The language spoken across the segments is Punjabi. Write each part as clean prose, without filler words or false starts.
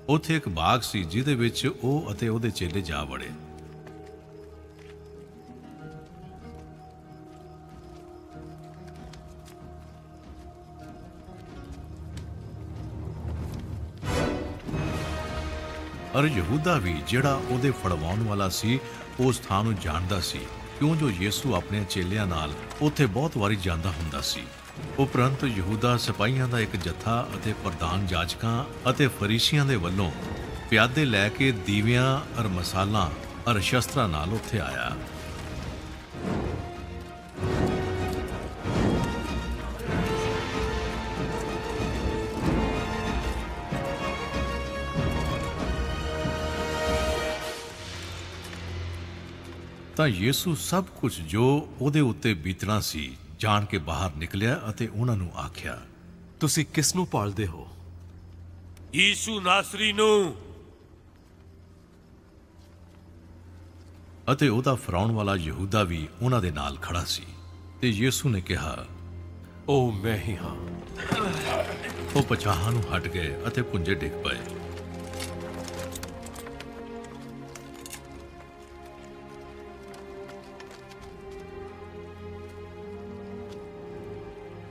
ਉੱਥੇ ਇੱਕ ਬਾਗ ਸੀ ਜਿਹਦੇ ਵਿੱਚ ਉਹ ਅਤੇ ਉਹਦੇ ਚੇਲੇ ਜਾ ਵੜੇ। और यहूदा भी ਜਿਹੜਾ ਉਹਦੇ ਫੜਵਾਉਣ ਵਾਲਾ ਸੀ ਉਸ ਥਾਂ ਨੂੰ ਜਾਣਦਾ ਸੀ, ਕਿਉਂ ਜੋ ਯੀਸ਼ੂ ਆਪਣੇ ਚੇਲਿਆਂ ਨਾਲ ਉੱਥੇ ਬਹੁਤ ਵਾਰੀ ਜਾਂਦਾ ਹੁੰਦਾ ਸੀ। ਉਪਰੰਤ ਯਹੂਦਾ ਸਿਪਾਹੀਆਂ ਦਾ ਇੱਕ ਜੱਥਾ ਅਤੇ ਪ੍ਰਧਾਨ ਜਾਜਕਾਂ ਅਤੇ ਫਰੀਸੀਆਂ ਦੇ ਵੱਲੋਂ ਪਿਆਦੇ ਲੈ ਕੇ ਦੀਵਿਆਂ ਅਰ ਮਸਾਲਾਂ ਅਰ ਸ਼ਸਤਰਾਂ ਨਾਲ ਉੱਥੇ ਆਇਆ। ਤਾਂ ਯੀਸ਼ੂ ਸਭ ਕੁਝ ਜੋ ਉਹਦੇ ਉੱਤੇ ਬੀਤਣਾ ਸੀ ਜਾਣ ਕੇ ਬਾਹਰ ਨਿਕਲਿਆ ਅਤੇ ਉਹਨਾਂ ਨੂੰ ਆਖਿਆ, ਤੁਸੀਂ ਕਿਸ ਨੂੰ ਭਾਲਦੇ ਹੋ? ਯੀਸ਼ੂ ਨਾਸਰੀ ਨੂੰ। ਅਤੇ ਉਹਦਾ ਫਰਾਉਣ ਵਾਲਾ ਯਹੂਦਾ ਵੀ ਉਹਨਾਂ ਦੇ ਨਾਲ ਖੜਾ ਸੀ। ਤੇ ਯੀਸ਼ੂ ਨੇ ਕਿਹਾ, ਉਹ ਮੈਂ ਹੀ ਹਾਂ। ਉਹ ਪਛਾਹਾਂ ਨੂੰ ਹਟ ਗਏ ਅਤੇ ਪੁੰਜੇ ਡਿੱਗ ਪਏ।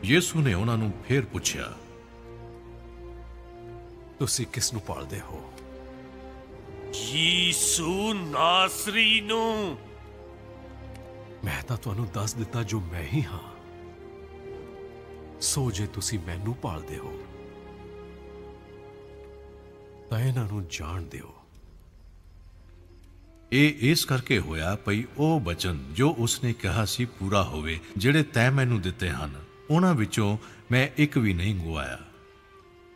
ਯੀਸ਼ੂ ਨੇ ਉਹਨਾਂ ਨੂੰ ਫੇਰ ਪੁੱਛਿਆ, ਤੁਸੀਂ ਕਿਸ ਨੂੰ ਭਾਲਦੇ ਹੋ? ਯੀਸ਼ੂ ਨਾਸਰੀ ਨੂੰ। ਮੈਂ ਤਾਂ ਤੁਹਾਨੂੰ ਦੱਸ ਦਿੱਤਾ ਜੋ ਮੈਂ ਹੀ ਹਾਂ। ਸੋ ਜੇ ਤੁਸੀਂ ਮੈਨੂੰ ਭਾਲਦੇ ਹੋ ਤਾਂ ਇਹਨਾਂ ਨੂੰ ਜਾਣ ਦਿਓ। ਇਹ ਇਸ ਕਰਕੇ ਹੋਇਆ ਭਈ ਉਹ ਬਚਨ ਜੋ ਉਸਨੇ ਕਿਹਾ ਸੀ ਪੂਰਾ ਹੋਵੇ, ਜਿਹੜੇ ਤੈਂ ਮੈਨੂੰ ਦਿੱਤੇ ਹਨ ਉਹਨਾਂ ਵਿੱਚੋਂ ਮੈਂ ਇੱਕ ਵੀ ਨਹੀਂ ਗੁਆਇਆ।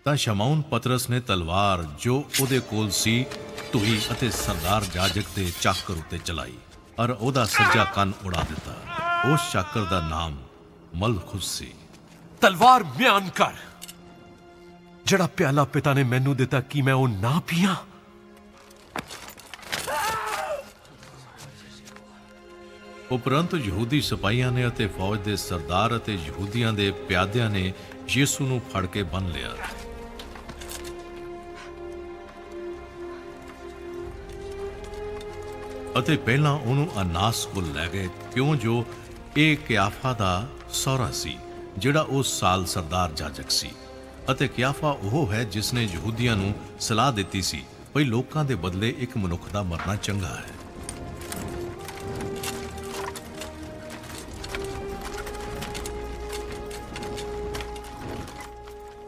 ਤਾਂ ਸ਼ਮੌਨ ਪਤਰਸ ਨੇ ਤਲਵਾਰ ਜੋ ਉਹਦੇ ਕੋਲ ਸੀ ਧੂਈ ਅਤੇ ਸਰਦਾਰ ਜਾਜਕ ਦੇ ਚਾਕਰ ਉੱਤੇ ਚਲਾਈ ਔਰ ਉਹਦਾ ਸੱਜਾ ਕੰਨ ਉਡਾ ਦਿੱਤਾ। ਉਸ ਚਾਕਰ ਦਾ ਨਾਮ ਮਲਖੁਸ ਸੀ। ਤਲਵਾਰ ਮਿਆਨ ਕਰ। ਜਿਹੜਾ ਪਿਆਲਾ ਪਿਤਾ ਨੇ ਮੈਨੂੰ ਦਿੱਤਾ, ਕੀ ਮੈਂ ਉਹ ਨਾ ਪੀਆਂ? ਉਪਰੰਤ ਯਹੂਦੀ ਸਿਪਾਹੀਆਂ ਨੇ ਅਤੇ ਫੌਜ ਦੇ ਸਰਦਾਰ ਅਤੇ ਯਹੂਦੀਆਂ ਦੇ ਪਿਆਦਿਆਂ ਨੇ ਯੀਸ਼ੂ ਨੂੰ ਫੜ ਕੇ ਬੰਨ ਲਿਆ। ਅਤੇ ਪਹਿਲਾਂ ਉਹਨੂੰ ਅਨਾਸ ਕੋਲ ਲੈ ਗਏ, ਕਿਉਂ ਜੋ ਇਹ ਕਿਆਫਾ ਦਾ ਸਹੁਰਾ ਸੀ, ਜਿਹੜਾ ਉਸ ਸਾਲ ਸਰਦਾਰ ਜਾਜਕ ਸੀ। ਅਤੇ ਕਿਆਫਾ ਉਹ ਹੈ ਜਿਸ ਨੇ ਯਹੂਦੀਆਂ ਨੂੰ ਸਲਾਹ ਦਿੱਤੀ ਸੀ ਭਈ ਲੋਕਾਂ ਦੇ ਬਦਲੇ ਇੱਕ ਮਨੁੱਖ ਦਾ ਮਰਨਾ ਚੰਗਾ ਹੈ।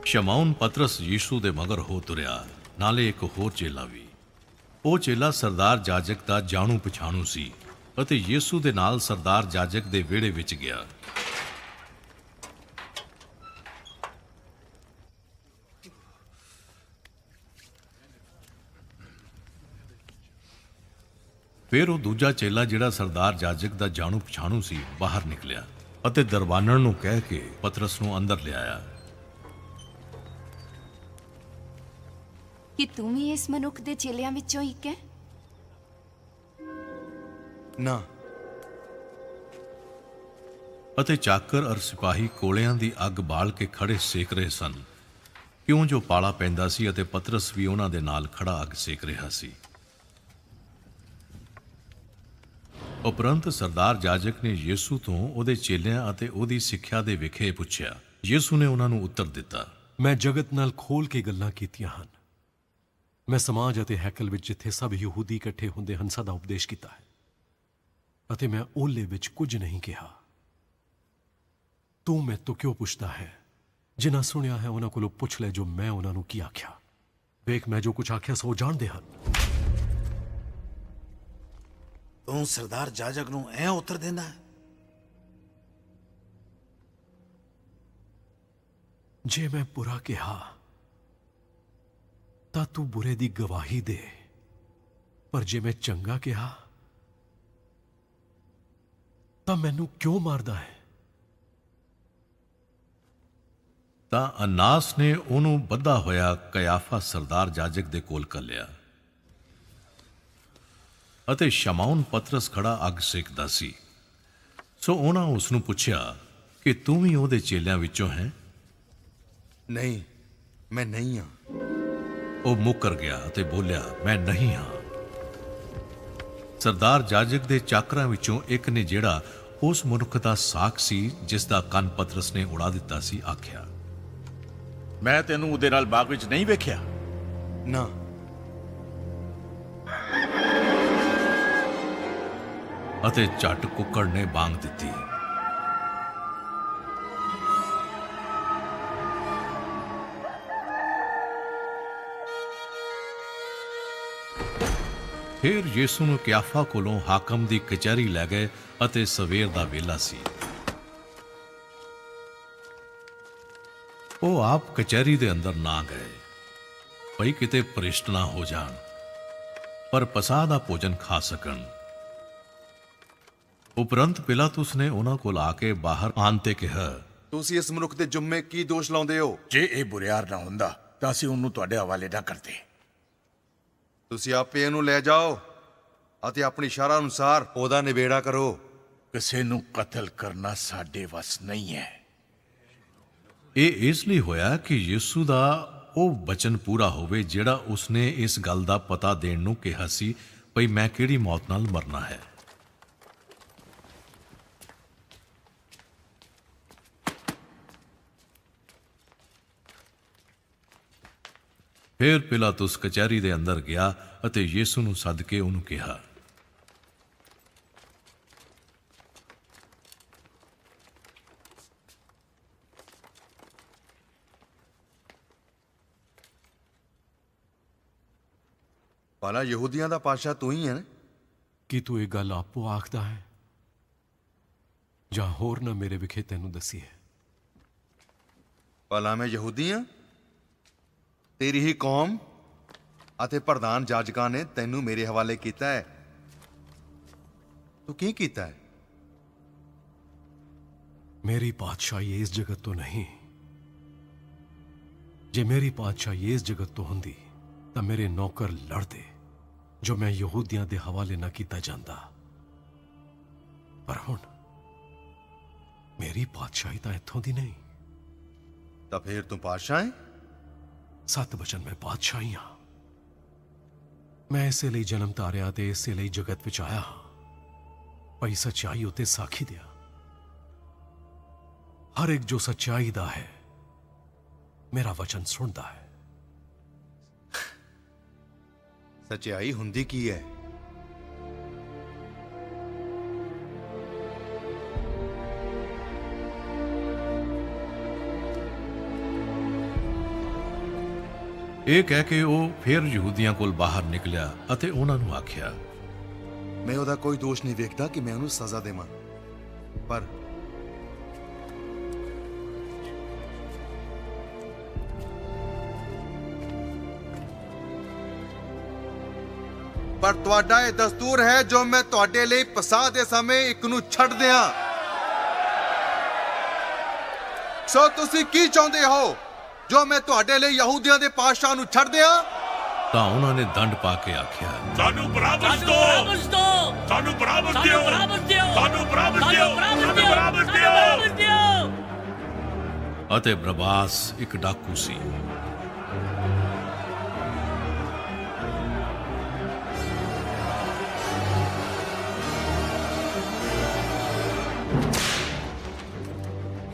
ਸ਼ਮੌਨ ਪਤਰਸ ਯੀਸ਼ੂ ਦੇ ਮਗਰ ਹੋ ਤੁਰਿਆ, ਨਾਲੇ ਇੱਕ ਹੋਰ ਚੇਲਾ ਵੀ। ਉਹ ਚੇਲਾ ਸਰਦਾਰ ਜਾਜਕ ਦਾ ਜਾਣੂ ਪਛਾਣੂ ਸੀ ਅਤੇ ਯੀਸ਼ੂ ਦੇ ਨਾਲ ਸਰਦਾਰ ਜਾਜਕ ਦੇ ਵਿਹੜੇ ਵਿੱਚ ਗਿਆ। ਫਿਰ ਉਹ ਦੂਜਾ ਚੇਲਾ ਜਿਹੜਾ ਸਰਦਾਰ ਜਾਜਕ ਦਾ ਜਾਣੂ ਪਛਾਣੂ ਸੀ ਬਾਹਰ ਨਿਕਲਿਆ ਅਤੇ ਦਰਬਾਨਣ ਨੂੰ ਕਹਿ ਕੇ ਪਤਰਸ ਨੂੰ ਅੰਦਰ ਲਿਆਇਆ। ਕਿ ਤੂੰ ਵੀ ਇਸ ਮਨੁੱਖ ਦੇ ਚੇਲਿਆਂ ਵਿੱਚੋਂ ਇੱਕ ਹੈ? ਨਾ। ਅਤੇ ਚਾਕਰ ਅਰ ਸਿਪਾਹੀ ਕੋਲਿਆਂ ਦੀ ਅੱਗ ਬਾਲ ਕੇ ਖੜੇ ਸੇਕ ਰਹੇ ਸਨ, ਕਿਉਂ ਜੋ ਪਾਲਾ ਪੈਂਦਾ ਸੀ ਅਤੇ ਪਤਰਸ ਵੀ ਉਹਨਾਂ ਦੇ ਨਾਲ ਖੜਾ ਅੱਗ ਸੇਕ ਰਿਹਾ ਸੀ। ਉਪਰੰਤ ਸਰਦਾਰ ਜਾਜਕ ਨੇ ਯੀਸ਼ੂ ਤੋਂ ਉਹਦੇ ਚੇਲਿਆਂ ਅਤੇ ਉਹਦੀ ਸਿੱਖਿਆ ਦੇ ਵਿਖੇ ਪੁੱਛਿਆ। ਯੀਸ਼ੂ ਨੇ ਉਹਨਾਂ ਨੂੰ ਉੱਤਰ ਦਿੱਤਾ, ਮੈਂ ਜਗਤ ਨਾਲ ਖੋਲ ਕੇ ਗੱਲਾਂ ਕੀਤੀਆਂ ਹਨ। ਮੈਂ ਸਮਾਜ ਅਤੇ ਹੈਕਲ ਵਿੱਚ ਜਿੱਥੇ ਸਭ ਯਹੂਦੀ ਇਕੱਠੇ ਹੁੰਦੇ ਹਨ ਸਦਾ ਉਪਦੇਸ਼ ਕੀਤਾ ਹੈ, ਅਤੇ ਮੈਂ ਓਲੇ ਵਿੱਚ ਕੁਝ ਨਹੀਂ ਕਿਹਾ। ਤੂੰ ਮੇਰੇ ਤੋਂ ਕਿਉਂ ਪੁੱਛਦਾ ਹੈ? ਜਿਨ੍ਹਾਂ ਸੁਣਿਆ ਹੈ ਉਹਨਾਂ ਕੋਲੋਂ ਪੁੱਛ ਲੈ ਜੋ ਮੈਂ ਉਹਨਾਂ ਨੂੰ ਕੀ ਆਖਿਆ। ਵੇਖ, ਮੈਂ ਜੋ ਕੁਝ ਆਖਿਆ ਸੋ ਜਾਣਦੇ ਹਨ। ਤੂੰ ਸਰਦਾਰ ਜਾਜਕ ਨੂੰ ਐ ਉੱਤਰ ਦਿੰਦਾ ਹੈ? ਜੇ ਮੈਂ ਬੁਰਾ ਕਿਹਾ ਤਾਂ ਤੂੰ ਬੁਰੇ ਦੀ ਗਵਾਹੀ ਦੇ, ਪਰ ਜੇ ਮੈਂ ਚੰਗਾ ਕਿਹਾ ਤਾਂ ਮੈਨੂੰ ਕਿਉਂ ਮਾਰਦਾ ਹੈ? ਤਾਂ ਅਨਾਸ ਨੇ ਉਹਨੂੰ ਬੱਧਾ ਹੋਇਆ ਕਿਆਫਾ ਸਰਦਾਰ ਜਾਜਕ ਦੇ ਕੋਲ ਘੱਲਿਆ ਅਤੇ ਸ਼ਮੌਨ ਪਤਰਸ ਖੜਾ ਅੱਗ ਸੇਕਦਾ ਸੀ। ਸੋ ਉਹਨਾਂ ਉਸ ਨੂੰ ਪੁੱਛਿਆ ਕਿ ਤੂੰ ਵੀ ਉਹਦੇ ਚੇਲਿਆਂ ਵਿੱਚੋਂ ਹੈ? ਨਹੀਂ, ਮੈਂ ਨਹੀਂ ਹਾਂ। ਉਹ ਮੁੱਕਰ ਗਿਆ ਅਤੇ ਬੋਲਿਆ, ਮੈਂ ਨਹੀਂ ਹਾਂ। ਸਰਦਾਰ ਜਾਜਕ ਦੇ ਚਾਕਰਾਂ ਵਿੱਚੋਂ ਇੱਕ ਨੇ, ਜਿਹੜਾ ਉਸ ਮਨੁੱਖ ਦਾ ਸਾਕ ਸੀ ਜਿਸ ਦਾ ਕੰਨ ਪਤਰਸ ਨੇ ਉਡਾ ਦਿੱਤਾ ਸੀ, ਆਖਿਆ, ਮੈਂ ਤੈਨੂੰ ਉਹਦੇ ਨਾਲ ਬਾਗ ਵਿੱਚ ਨਹੀਂ ਵੇਖਿਆ। ਨਾ। ਅਤੇ ਝੱਟ ਕੁੱਕੜ ਨੇ ਬਾਂਗ ਦਿੱਤੀ। ਫਿਰ ਯਿਸੂ ਨੂੰ ਕਿਆਫਾ ਕੋਲੋਂ ਹਾਕਮ ਦੀ ਕਚਹਿਰੀ ਲੈ ਗਏ ਅਤੇ ਸਵੇਰ ਦਾ ਵੇਲਾ ਸੀ। ਉਹ ਆਪ ਕਚਹਿਰੀ ਦੇ ਅੰਦਰ ਨਾ ਗਏ, ਭਈ ਕਿਤੇ ਭ੍ਰਿਸ਼ਟ ਨਾ ਹੋ ਜਾਣ, ਪਰ ਪਸਾਹ ਦਾ ਭੋਜਨ ਖਾ ਸਕਣ। ਉਪਰੰਤ ਪਿਲਾਤੁਸ ਨੇ ਉਹਨਾਂ ਕੋਲ ਆ ਕੇ ਬਾਹਰ ਆਣ ਤੇ ਕਿਹਾ, ਤੁਸੀਂ ਇਸ ਮਨੁੱਖ ਦੇ ਜੁੰਮੇ ਕੀ ਦੋਸ਼ ਲਾਉਂਦੇ ਹੋ? ਜੇ ਇਹ ਬੁਰਿਆਰ ਨਾ ਹੁੰਦਾ ਤਾਂ ਅਸੀਂ ਉਹਨੂੰ ਤੁਹਾਡੇ ਹਵਾਲੇ ਨਾ ਕਰਦੇ। ਤੁਸੀਂ ਆਪੇ ਇਹਨੂੰ ਲੈ ਜਾਓ ਅਤੇ ਆਪਣੀ ਸ਼ਰ੍ਹਾ ਅਨੁਸਾਰ ਉਹਦਾ ਨਿਬੇੜਾ ਕਰੋ। ਕਿਸੇ ਨੂੰ ਕਤਲ ਕਰਨਾ ਸਾਡੇ ਵੱਸ ਨਹੀਂ ਹੈ। ਇਹ ਇਸ ਲਈ ਹੋਇਆ ਕਿ ਯਿਸੂ ਦਾ ਉਹ ਬਚਨ ਪੂਰਾ ਹੋਵੇ ਜਿਹੜਾ ਉਸਨੇ ਇਸ ਗੱਲ ਦਾ ਪਤਾ ਦੇਣ ਨੂੰ ਕਿਹਾ ਸੀ, ਭਈ ਮੈਂ ਕਿਹੜੀ ਮੌਤ ਨਾਲ ਮਰਨਾ ਹੈ। ਫਿਰ ਪਿਲਾਤੁਸ ਕਚਹਿਰੀ ਦੇ ਅੰਦਰ ਗਿਆ ਅਤੇ ਯਿਸੂ ਨੂੰ ਸੱਦ ਕੇ ਉਹਨੂੰ ਕਿਹਾ, ਭਲਾ ਯਹੂਦੀਆਂ ਦਾ ਪਾਤਸ਼ਾਹ ਤੂੰ ਹੀ ਹੈ ਨਾ? ਕੀ ਤੂੰ ਇਹ ਗੱਲ ਆਪੋ ਆਖਦਾ ਹੈ ਜਾਂ ਹੋਰ ਨਾ ਮੇਰੇ ਵਿਖੇ ਤੈਨੂੰ ਦੱਸੀ ਹੈ? ਭਲਾ ਮੈਂ ਯਹੂਦੀ ਹਾਂ? ਤੇਰੀ ਹੀ ਕੌਮ ਅਤੇ ਪ੍ਰਧਾਨ ਜਾਜਕਾਂ ਨੇ ਤੈਨੂੰ ਮੇਰੇ ਹਵਾਲੇ ਕੀਤਾ ਹੈ। ਤੂੰ ਕੀ ਕੀਤਾ ਹੈ? ਮੇਰੀ ਪਾਤਸ਼ਾਹੀ ਇਸ ਜਗਤ ਤੋਂ ਨਹੀਂ। ਜੇ ਮੇਰੀ ਪਾਤਸ਼ਾਹੀ ਇਸ ਜਗਤ ਤੋਂ ਹੁੰਦੀ ਤਾਂ ਮੇਰੇ ਨੌਕਰ ਲੜਦੇ ਜੋ ਮੈਂ ਯਹੂਦੀਆਂ ਦੇ ਹਵਾਲੇ ਨਾ ਕੀਤਾ ਜਾਂਦਾ। ਪਰ ਹੁਣ ਮੇਰੀ ਪਾਤਸ਼ਾਹੀ ਤਾਂ ਇੱਥੋਂ ਦੀ ਨਹੀਂ। ਤਾਂ ਫਿਰ ਤੂੰ ਪਾਤਸ਼ਾਹ ਹੈ? ਸੱਤ ਵਚਨ ਮੈਂ ਪਾਤਸ਼ਾਹੀ ਹਾਂ। ਮੈਂ ਇਸੇ ਲਈ ਜਨਮ ਧਾਰਿਆ ਤੇ ਇਸੇ ਲਈ ਜਗਤ ਵਿੱਚ ਆਇਆ ਹਾਂ, ਭਈ ਸੱਚਾਈ ਉਤੇ ਸਾਖੀ ਦਿਆਂ। ਹਰ ਇੱਕ ਜੋ ਸੱਚਾਈ ਦਾ ਹੈ ਮੇਰਾ ਵਚਨ ਸੁਣਦਾ ਹੈ। ਸੱਚਾਈ ਹੁੰਦੀ ਕੀ ਹੈ? ਇਹ ਕਹਿ ਕੇ ਉਹ ਫਿਰ ਯਹੂਦੀਆਂ ਕੋਲ ਬਾਹਰ ਨਿਕਲਿਆ ਅਤੇ ਉਹਨਾਂ ਨੂੰ ਆਖਿਆ, ਮੈਂ ਉਹਦਾ ਕੋਈ ਦੋਸ਼ ਨਹੀਂ ਵੇਖਦਾ ਕਿ ਮੈਂ ਉਹਨੂੰ ਸਜ਼ਾ ਦੇਵਾਂ, ਪਰ ਤੁਹਾਡਾ ਇਹ ਦਸਤੂਰ ਹੈ ਜੋ ਮੈਂ ਤੁਹਾਡੇ ਲਈ ਪਸਾਹ ਦੇ ਸਮੇਂ ਇੱਕ ਨੂੰ ਛੱਡ ਦਿਆਂ। ਸੋ ਤੁਸੀਂ ਕੀ ਚਾਹੁੰਦੇ ਹੋ ਜੋ ਮੈਂ ਤੁਹਾਡੇ ਲਈ ਯਹੂਦੀਆਂ ਦੇ ਪਾਤਸ਼ਾਹ ਨੂੰ ਛੱਡ ਦਿਆਂ? ਤਾਂ ਉਹਨਾਂ ਨੇ ਦੰਡ ਪਾ ਕੇ ਆਖਿਆ, ਸਾਨੂੰ ਬਰਾਬਰ ਦਿਓ, ਸਾਨੂੰ ਬਰਾਬਰ ਦਿਓ, ਸਾਨੂੰ ਬਰਾਬਰ ਦਿਓ, ਸਾਨੂੰ ਬਰਾਬਰ ਦਿਓ। ਅਤੇ ਬਰਬਾਸ ਇੱਕ ਡਾਕੂ ਸੀ।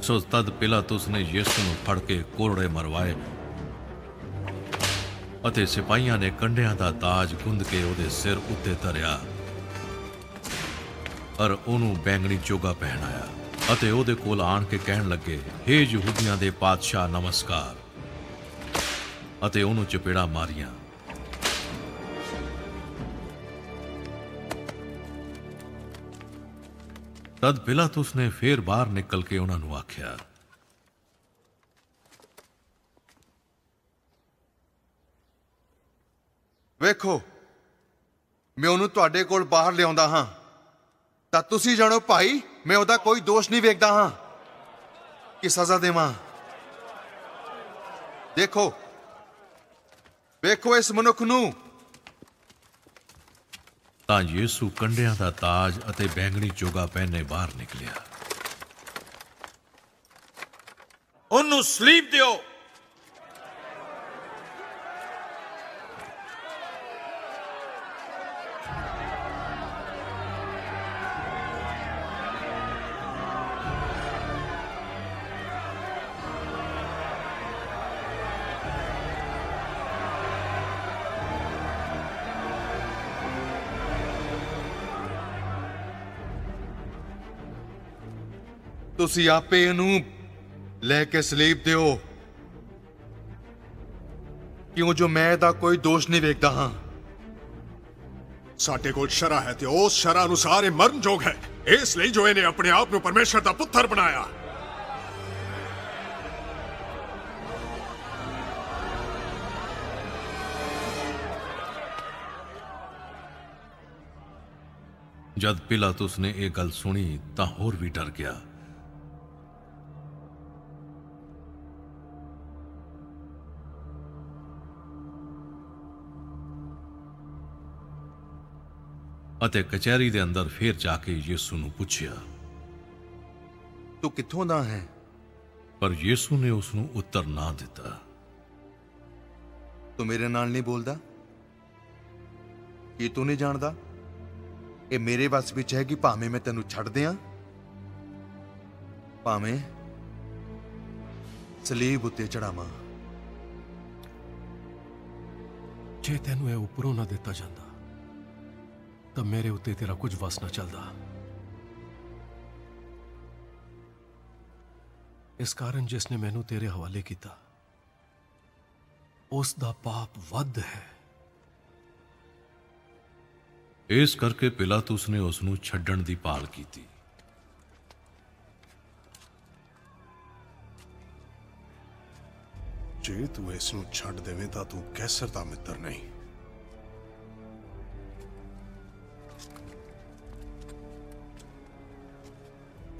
ਸੋ ਤਦ ਪਿਲਾਤੁਸ ਨੇ ਯਿਸੂ ਨੂੰ ਫੜ ਕੇ ਕੋਰੜੇ ਮਰਵਾਏ ਅਤੇ ਸਿਪਾਹੀਆਂ ਨੇ ਕੰਡਿਆਂ ਦਾ ਤਾਜ ਗੁੰਦ ਕੇ ਉਹਦੇ ਸਿਰ ਉੱਤੇ ਧਰਿਆ ਔਰ ਉਹਨੂੰ ਬੈਂਗਣੀ ਚੋਗਾ ਪਹਿਨਾਇਆ ਅਤੇ ਉਹਦੇ ਕੋਲ ਆਣ ਕੇ ਕਹਿਣ ਲੱਗੇ, ਹੇ ਯਹੂਦੀਆਂ ਦੇ ਪਾਤਸ਼ਾਹ ਨਮਸਕਾਰ, ਅਤੇ ਉਹਨੂੰ ਚਪੇੜਾ ਮਾਰੀਆਂ। ਤਦ ਪਿਲਾਤੁਸ ਨੇ ਫੇਰ ਬਾਹਰ ਨਿਕਲ ਕੇ ਉਹਨਾਂ ਨੂੰ ਆਖਿਆ, ਵੇਖੋ, ਮੈਂ ਉਹਨੂੰ ਤੁਹਾਡੇ ਕੋਲ ਬਾਹਰ ਲਿਆਉਂਦਾ ਹਾਂ ਤਾਂ ਤੁਸੀਂ ਜਾਣੋ ਭਾਈ, ਮੈਂ ਉਹਦਾ ਕੋਈ ਦੋਸ਼ ਨਹੀਂ ਵੇਖਦਾ ਹਾਂ ਕਿ ਸਜ਼ਾ ਦੇਵਾਂ। ਦੇਖੋ ਵੇਖੋ ਇਸ ਮਨੁੱਖ ਨੂੰ। ਤਾਂ ਯਿਸੂ ਕੰਡਿਆਂ ਦਾ ਤਾਜ ਅਤੇ ਬੈਂਗਣੀ ਚੋਗਾ ਪਹਿਨੇ ਬਾਹਰ ਨਿਕਲਿਆ। ਉਹਨੂੰ ਸਲੀਬ ਦਿਓ। ਤੁਸੀਂ ਆਪੇ ਇਹਨੂੰ ਲੈ ਕੇ ਸਲੀਬ ਦਿਓ, ਕਿਉਂ ਜੋ ਮੈਂ ਇਹਦਾ ਕੋਈ ਦੋਸ਼ ਨਹੀਂ ਵੇਖਦਾ ਹਾਂ। ਸਾਡੇ ਕੋਲ ਸ਼ਰ੍ਹਾ ਹੈ ਤੇ ਉਸ ਸ਼ਰ੍ਹਾ ਅਨੁਸਾਰ ਇਹ ਮਰਨਯੋਗ ਹੈ, ਇਸ ਲਈ ਜੋ ਇਹਨੇ ਆਪਣੇ ਆਪ ਨੂੰ ਪਰਮੇਸ਼ਰ ਦਾ ਪੁੱਤਰ ਬਣਾਇਆ। ਜਦ ਪਿਲਾਤੁਸ ਨੇ ਇਹ ਗੱਲ ਸੁਣੀ ਤਾਂ ਹੋਰ ਵੀ ਡਰ ਗਿਆ। ਅਤੇ ਕਚਹਿਰੀ ਦੇ ਅੰਦਰ ਫੇਰ ਜਾ ਕੇ ਯਿਸੂ ਨੂੰ ਪੁੱਛਿਆ, ਤੂੰ ਕਿੱਥੋਂ ਦਾ ਹੈ? ਪਰ ਯਿਸੂ ਨੇ ਉਸ ਨੂੰ ਉੱਤਰ ਨਾ ਦਿੱਤਾ। ਤੂੰ ਮੇਰੇ ਨਾਲ ਨਹੀਂ ਬੋਲਦਾ? ਕੀ ਤੂੰ ਨਹੀਂ ਜਾਣਦਾ ਇਹ ਮੇਰੇ ਵੱਸ ਵਿੱਚ ਹੈ ਕਿ ਭਾਵੇਂ ਮੈਂ ਤੈਨੂੰ ਛੱਡ ਦਿਆਂ, ਭਾਵੇਂ ਸਲੀਬ ਉੱਤੇ ਚੜਾਵਾਂ। ਜੇ ਤੈਨੂੰ ਇਹ ਉੱਪਰੋਂ ਨਾ ਦਿੱਤਾ ਜਾਂਦਾ ਤਾਂ ਮੇਰੇ ਉੱਤੇ ਤੇਰਾ ਕੁਝ ਵਸ ਨਾ ਚੱਲਦਾ। ਇਸ ਕਾਰਨ ਜਿਸ ਨੇ ਮੈਨੂੰ ਤੇਰੇ ਹਵਾਲੇ ਕੀਤਾ ਉਸ ਦਾ ਪਾਪ ਵੱਧ ਹੈ। ਇਸ ਕਰਕੇ ਪਿਲਾਤੁਸ ਨੇ ਉਸ ਨੂੰ ਛੱਡਣ ਦੀ ਭਾਲ ਕੀਤੀ। ਜੇ ਤੂੰ ਇਸ ਨੂੰ ਛੱਡ ਦੇਵੇਂ ਤਾਂ ਤੂੰ ਕੈਸਰ ਦਾ ਮਿੱਤਰ ਨਹੀਂ।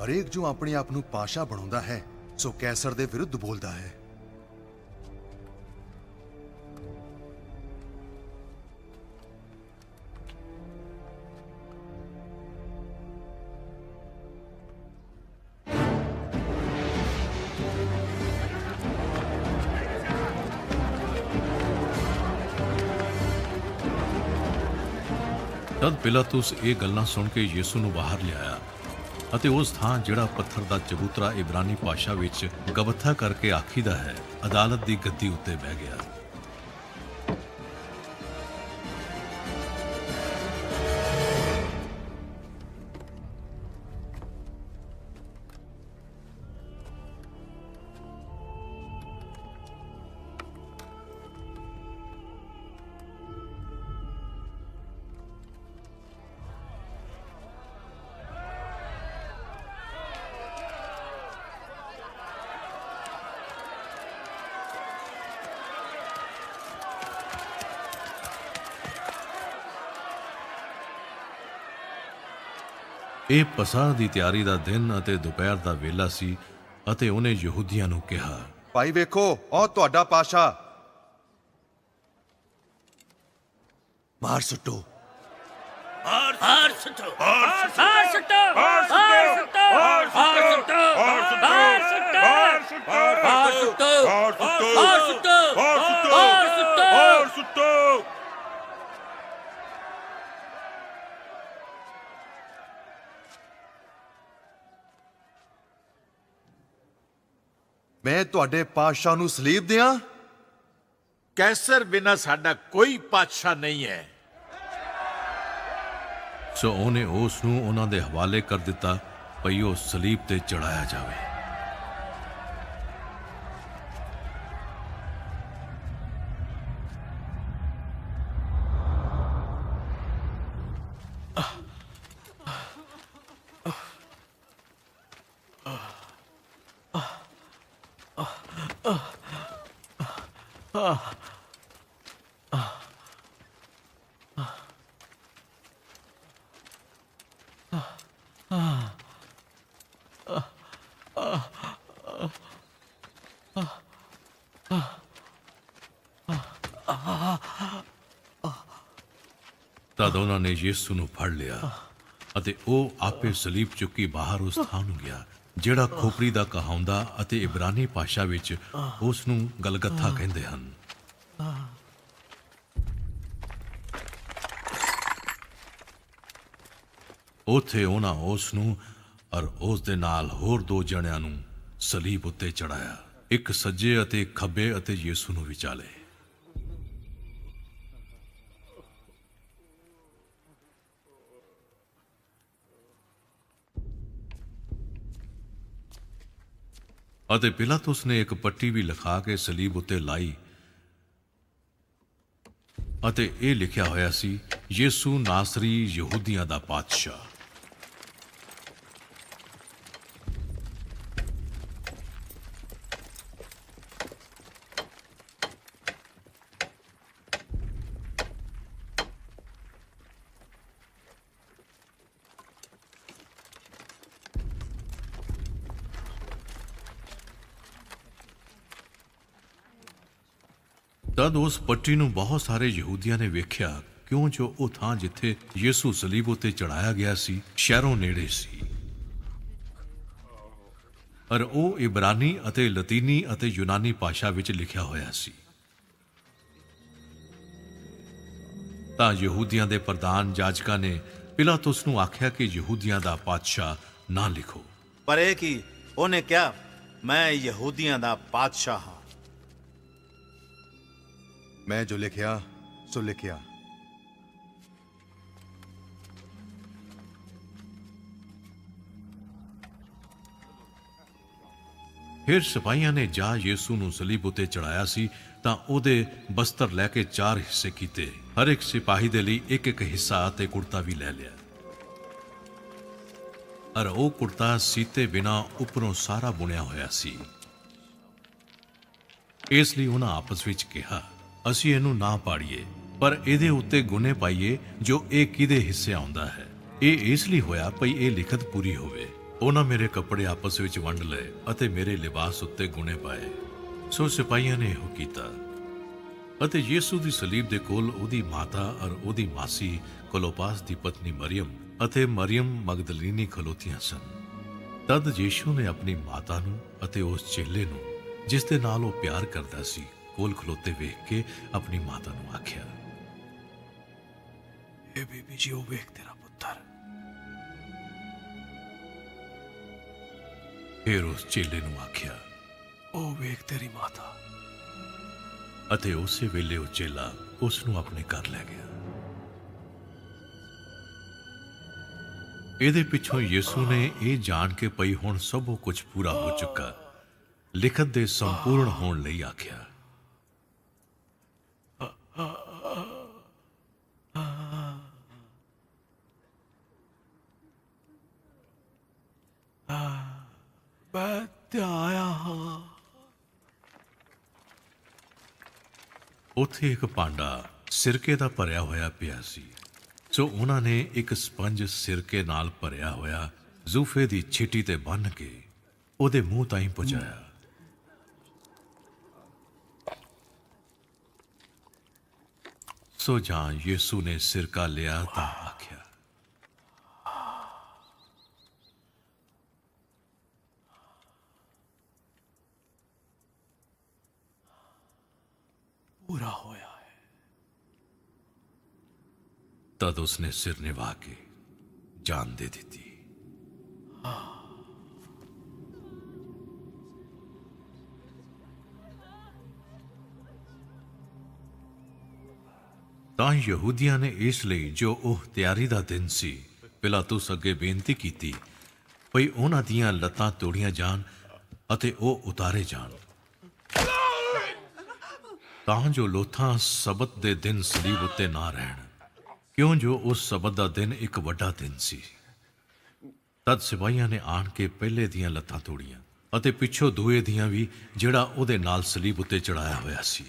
ਹਰੇਕ ਜੋ ਆਪਣੇ ਆਪ ਨੂੰ ਪਾਸ਼ਾ ਬਣਾਉਂਦਾ ਹੈ ਸੋ ਕੈਸਰ ਦੇ ਵਿਰੁੱਧ ਬੋਲਦਾ ਹੈ। ਤਦ ਪਿਲਾਤੁਸ ਇਹ ਗੱਲਾਂ ਸੁਣ ਕੇ ਯਿਸੂ ਨੂੰ ਬਾਹਰ ਲਿਆਇਆ ਅਤੇ ਉਸ ਥਾਂ ਜਿਹੜਾ ਪੱਥਰ ਦਾ ਚਬੂਤਰਾ ਇਬਰਾਨੀ ਭਾਸ਼ਾ ਵਿੱਚ ਗਬਥਾ ਕਰਕੇ ਆਖੀਦਾ ਹੈ, ਅਦਾਲਤ ਦੀ ਗੱਦੀ ਉੱਤੇ ਬਹਿ ਗਿਆ। ਇਹ ਪਸਾਹ ਦੀ ਤਿਆਰੀ ਦਾ ਦਿਨ ਅਤੇ ਦੁਪਹਿਰ ਦਾ ਵੇਲਾ ਸੀ ਅਤੇ ਉਹਨੇ ਯਹੂਦੀਆਂ ਨੂੰ ਕਿਹਾ, ਭਾਈ ਵੇਖੋ, ਉਹ ਤੁਹਾਡਾ ਪਾਸ਼ਾ। ਮਾਰ ਸੁੱਟੋ। ਹਾਰ ਸੁੱਟੋ, ਹਾਰ ਸੁੱਟੋ, ਹਾਰ ਸੁੱਟੋ, ਹਾਰ ਸੁੱਟੋ, ਹਾਰ ਸੁੱਟੋ, ਹਾਰ ਸੁੱਟੋ, ਹਾਰ ਸੁੱਟੋ, ਹਾਰ ਸੁੱਟੋ, ਹਾਰ ਸੁੱਟੋ, ਹਾਰ ਸੁੱਟੋ। ਮੈਂ ਤੁਹਾਡੇ ਪਾਤਸ਼ਾਹ ਨੂੰ ਸਲੀਬ ਦਿਆਂ? ਕੈਸਰ ਬਿਨਾ ਸਾਡਾ ਕੋਈ ਪਾਤਸ਼ਾਹ ਨਹੀਂ ਹੈ। ਸੋ ਉਹਨੇ ਉਸ ਨੂੰ ਉਹਨਾਂ ਦੇ ਹਵਾਲੇ ਕਰ ਦਿੱਤਾ ਭਈ ਉਹ ਸਲੀਬ ਤੇ ਚੜਾਇਆ ਜਾਵੇ। ਤਦ ਉਹਨਾਂ ਨੇ ਯਿਸੂ ਨੂੰ ਫੜ ਲਿਆ ਅਤੇ ਉਹ ਆਪੇ ਸਲੀਬ ਚੁੱਕੀ ਬਾਹਰ ਉਸ ਥਾਂ ਨੂੰ ਗਿਆ ਜਿਹੜਾ ਖੋਪਰੀ ਦਾ ਕਹਾਉਂਦਾ ਅਤੇ ਇਬਰਾਨੀ ਭਾਸ਼ਾ ਵਿੱਚ ਉਸ ਨੂੰ ਗਲਗਥਾ ਕਹਿੰਦੇ ਹਨ। ਉੱਥੇ ਉਹਨਾਂ ਉਸ ਨੂੰ ਔਰ ਉਸ ਦੇ ਨਾਲ ਹੋਰ ਦੋ ਜਣਿਆਂ ਨੂੰ ਸਲੀਬ ਉੱਤੇ ਚੜਾਇਆ, ਇੱਕ ਸੱਜੇ ਅਤੇ ਖੱਬੇ ਅਤੇ ਯਿਸੂ ਨੂੰ ਵਿਚਾਲੇ। ਅਤੇ ਪਿਲਾਤੁਸ ਨੇ ਇੱਕ ਪੱਟੀ ਵੀ ਲਿਖਾ ਕੇ ਸਲੀਬ ਉੱਤੇ ਲਾਈ ਅਤੇ ਇਹ ਲਿਖਿਆ ਹੋਇਆ ਸੀ, ਯਿਸੂ ਨਾਸਰੀ ਯਹੂਦੀਆਂ ਦਾ ਪਾਤਸ਼ਾਹ। ਤਦ ਉਸ ਪੱਟੀ ਨੂੰ ਬਹੁਤ ਸਾਰੇ ਯਹੂਦੀਆਂ ਨੇ ਵੇਖਿਆ, ਕਿਉਂ ਜੋ ਉਹ ਥਾਂ ਜਿੱਥੇ ਯਿਸੂ ਸਲੀਬ ਉੱਤੇ ਚੜਾਇਆ ਗਿਆ ਸੀ ਸ਼ਹਿਰੋਂ ਨੇੜੇ ਸੀ। ਪਰ ਉਹ ਇਬਰਾਨੀ ਅਤੇ ਲਤੀਨੀ ਅਤੇ ਯੂਨਾਨੀ ਭਾਸ਼ਾ ਵਿੱਚ ਲਿਖਿਆ ਹੋਇਆ ਸੀ। ਤਾਂ ਯਹੂਦੀਆਂ ਦੇ ਪ੍ਰਧਾਨ ਜਾਜਕਾਂ ਨੇ ਪਿਲਾਤੁਸ ਨੂੰ ਆਖਿਆ ਕਿ ਯਹੂਦੀਆਂ ਦਾ ਪਾਤਸ਼ਾਹ ਨਾ ਲਿਖੋ। ਪਰ ਇਹ ਕੀ ਉਹਨੇ ਕਿਹਾ, ਮੈਂ ਯਹੂਦੀਆਂ ਦਾ ਪਾਤਸ਼ਾਹ ਹਾਂ। ਮੈਂ ਜੋ ਲਿਖਿਆ ਸੋ ਲਿਖਿਆ। ਫਿਰ ਸਿਪਾਹੀਆਂ ਨੇ ਜਾ ਯਿਸੂ ਨੂੰ ਸਲੀਬ ਉੱਤੇ ਚੜਾਇਆ ਸੀ ਤਾਂ ਉਹਦੇ ਬਸਤਰ ਲੈ ਕੇ 4 ਹਿੱਸੇ ਕੀਤੇ। ਹਰ ਇੱਕ ਸਿਪਾਹੀ ਦੇ ਲਈ ਇੱਕ ਇੱਕ ਹਿੱਸਾ ਅਤੇ ਕੁੜਤਾ ਵੀ ਲੈ ਲਿਆ। ਔਰ ਉਹ ਕੁੜਤਾ ਸੀਤੇ ਬਿਨਾ ਉੱਪਰੋਂ ਸਾਰਾ ਬੁਣਿਆ ਹੋਇਆ ਸੀ। ਇਸ ਲਈ ਉਹਨਾਂ ਆਪਸ ਵਿੱਚ ਕਿਹਾ, ਅਸੀਂ ਇਹਨੂੰ ਨਾ ਪਾੜੀਏ, ਪਰ ਇਹਦੇ ਉੱਤੇ ਗੁਣੇ ਪਾਈਏ ਜੋ ਇਹ ਕਿਹਦੇ ਹਿੱਸੇ ਆਉਂਦਾ ਹੈ। ਇਹ ਇਸ ਲਈ ਹੋਇਆ ਭਈ ਇਹ ਲਿਖਤ ਪੂਰੀ ਹੋਵੇ। ਉਹਨਾਂ ਮੇਰੇ ਕੱਪੜੇ ਆਪਸ ਵਿੱਚ ਵੰਡ ਲਏ ਅਤੇ ਮੇਰੇ ਲਿਬਾਸ ਉੱਤੇ ਗੁਣੇ ਪਾਏ। ਸੋ ਸਿਪਾਹੀਆਂ ਨੇ ਇਹੋ ਕੀਤਾ ਅਤੇ ਯਿਸੂ ਦੀ ਸਲੀਬ ਦੇ ਕੋਲ ਉਹਦੀ ਮਾਤਾ ਔਰ ਉਹਦੀ ਮਾਸੀ ਕਲੋਪਾਸ ਦੀ ਪਤਨੀ ਮਰੀਅਮ ਅਤੇ ਮਰੀਅਮ ਮਗਦਲੀਨੀ ਖਲੋਤੀਆਂ ਸਨ। ਤਦ ਯਿਸੂ ਨੇ ਆਪਣੀ ਮਾਤਾ ਨੂੰ ਅਤੇ ਉਸ ਚੇਲੇ ਨੂੰ ਜਿਸ ਦੇ ਨਾਲ ਉਹ ਪਿਆਰ ਕਰਦਾ ਸੀ ਕੋਲ ਖਲੋਤੇ ਵੇਖ ਕੇ ਆਪਣੀ ਮਾਤਾ ਨੂੰ ਆਖਿਆ, ਇਹ ਬੀਬੀ ਜੀ, ਉਹ ਵੇਖ ਤੇਰਾ ਪੁੱਤਰ। ਫਿਰ ਉਸ ਚੇਲੇ ਨੂੰ ਆਖਿਆ, ਉਹ ਵੇਖ ਤੇਰੀ ਮਾਤਾ। ਅਤੇ ਉਸੇ ਵੇਲੇ ਉਹ ਚੇਲਾ ਉਸ ਨੂੰ ਆਪਣੇ ਘਰ ਲੈ ਗਿਆ। ਇਹਦੇ ਪਿੱਛੋਂ ਯਿਸੂ ਨੇ ਇਹ ਜਾਣ ਕੇ ਪਈ ਹੁਣ ਸਭ ਕੁਝ ਪੂਰਾ ਹੋ ਚੁੱਕਾ, ਲਿਖਤ ਦੇ ਸੰਪੂਰਨ ਹੋਣ ਲਈ ਆਖਿਆ। ਮੈਂ ਤੇ ਆਇਆ ਹਾਂ। ਉੱਥੇ ਇੱਕ ਭਾਂਡਾ ਸਿਰਕੇ ਦਾ ਭਰਿਆ ਹੋਇਆ ਪਿਆ ਸੀ। ਸੋ ਉਹਨਾਂ ਨੇ ਇੱਕ ਸਪੰਜ ਸਿਰਕੇ ਨਾਲ ਭਰਿਆ ਹੋਇਆ ਜ਼ੂਫੇ ਦੀ ਛਿੱਟੀ ਤੇ ਬੰਨ੍ਹ ਕੇ ਉਹਦੇ ਮੂੰਹ ਤਾਈਂ ਪਹੁੰਚਾਇਆ। ਸੋ ਜਾਂ ਯਿਸੂ ਨੇ ਸਿਰਕਾ ਲਿਆ ਤਾਂ ਆਖਿਆ, ਪੂਰਾ ਹੋਇਆ ਹੈ। ਤਦ ਉਸਨੇ ਸਿਰ ਨਿਵਾ ਕੇ ਜਾਨ ਦੇ ਦਿੱਤੀ। ਤਾਂ ਯਹੂਦੀਆਂ ਨੇ ਇਸ ਲਈ ਜੋ ਉਹ ਤਿਆਰੀ ਦਾ ਦਿਨ ਸੀ ਪਿਲਾਤੁਸ ਅੱਗੇ ਬੇਨਤੀ ਕੀਤੀ ਭਈ ਉਹਨਾਂ ਦੀਆਂ ਲੱਤਾਂ ਤੋੜੀਆਂ ਜਾਣ ਅਤੇ ਉਹ ਉਤਾਰੇ ਜਾਣ, ਤਾਂ ਜੋ ਲੋਥਾਂ ਸਬਤ ਦੇ ਦਿਨ ਸਲੀਬ ਉੱਤੇ ਨਾ ਰਹਿਣ, ਕਿਉਂ ਜੋ ਉਸ ਸਬਤ ਦਾ ਦਿਨ ਇੱਕ ਵੱਡਾ ਦਿਨ ਸੀ। ਤਦ ਸਿਪਾਹੀਆਂ ਨੇ ਆਣ ਕੇ ਪਹਿਲੇ ਦੀਆਂ ਲੱਤਾਂ ਤੋੜੀਆਂ ਅਤੇ ਪਿੱਛੋਂ ਦੂਏ ਦੀਆਂ ਵੀ, ਜਿਹੜਾ ਉਹਦੇ ਨਾਲ ਸਲੀਬ ਉੱਤੇ ਚੜਾਇਆ ਹੋਇਆ ਸੀ।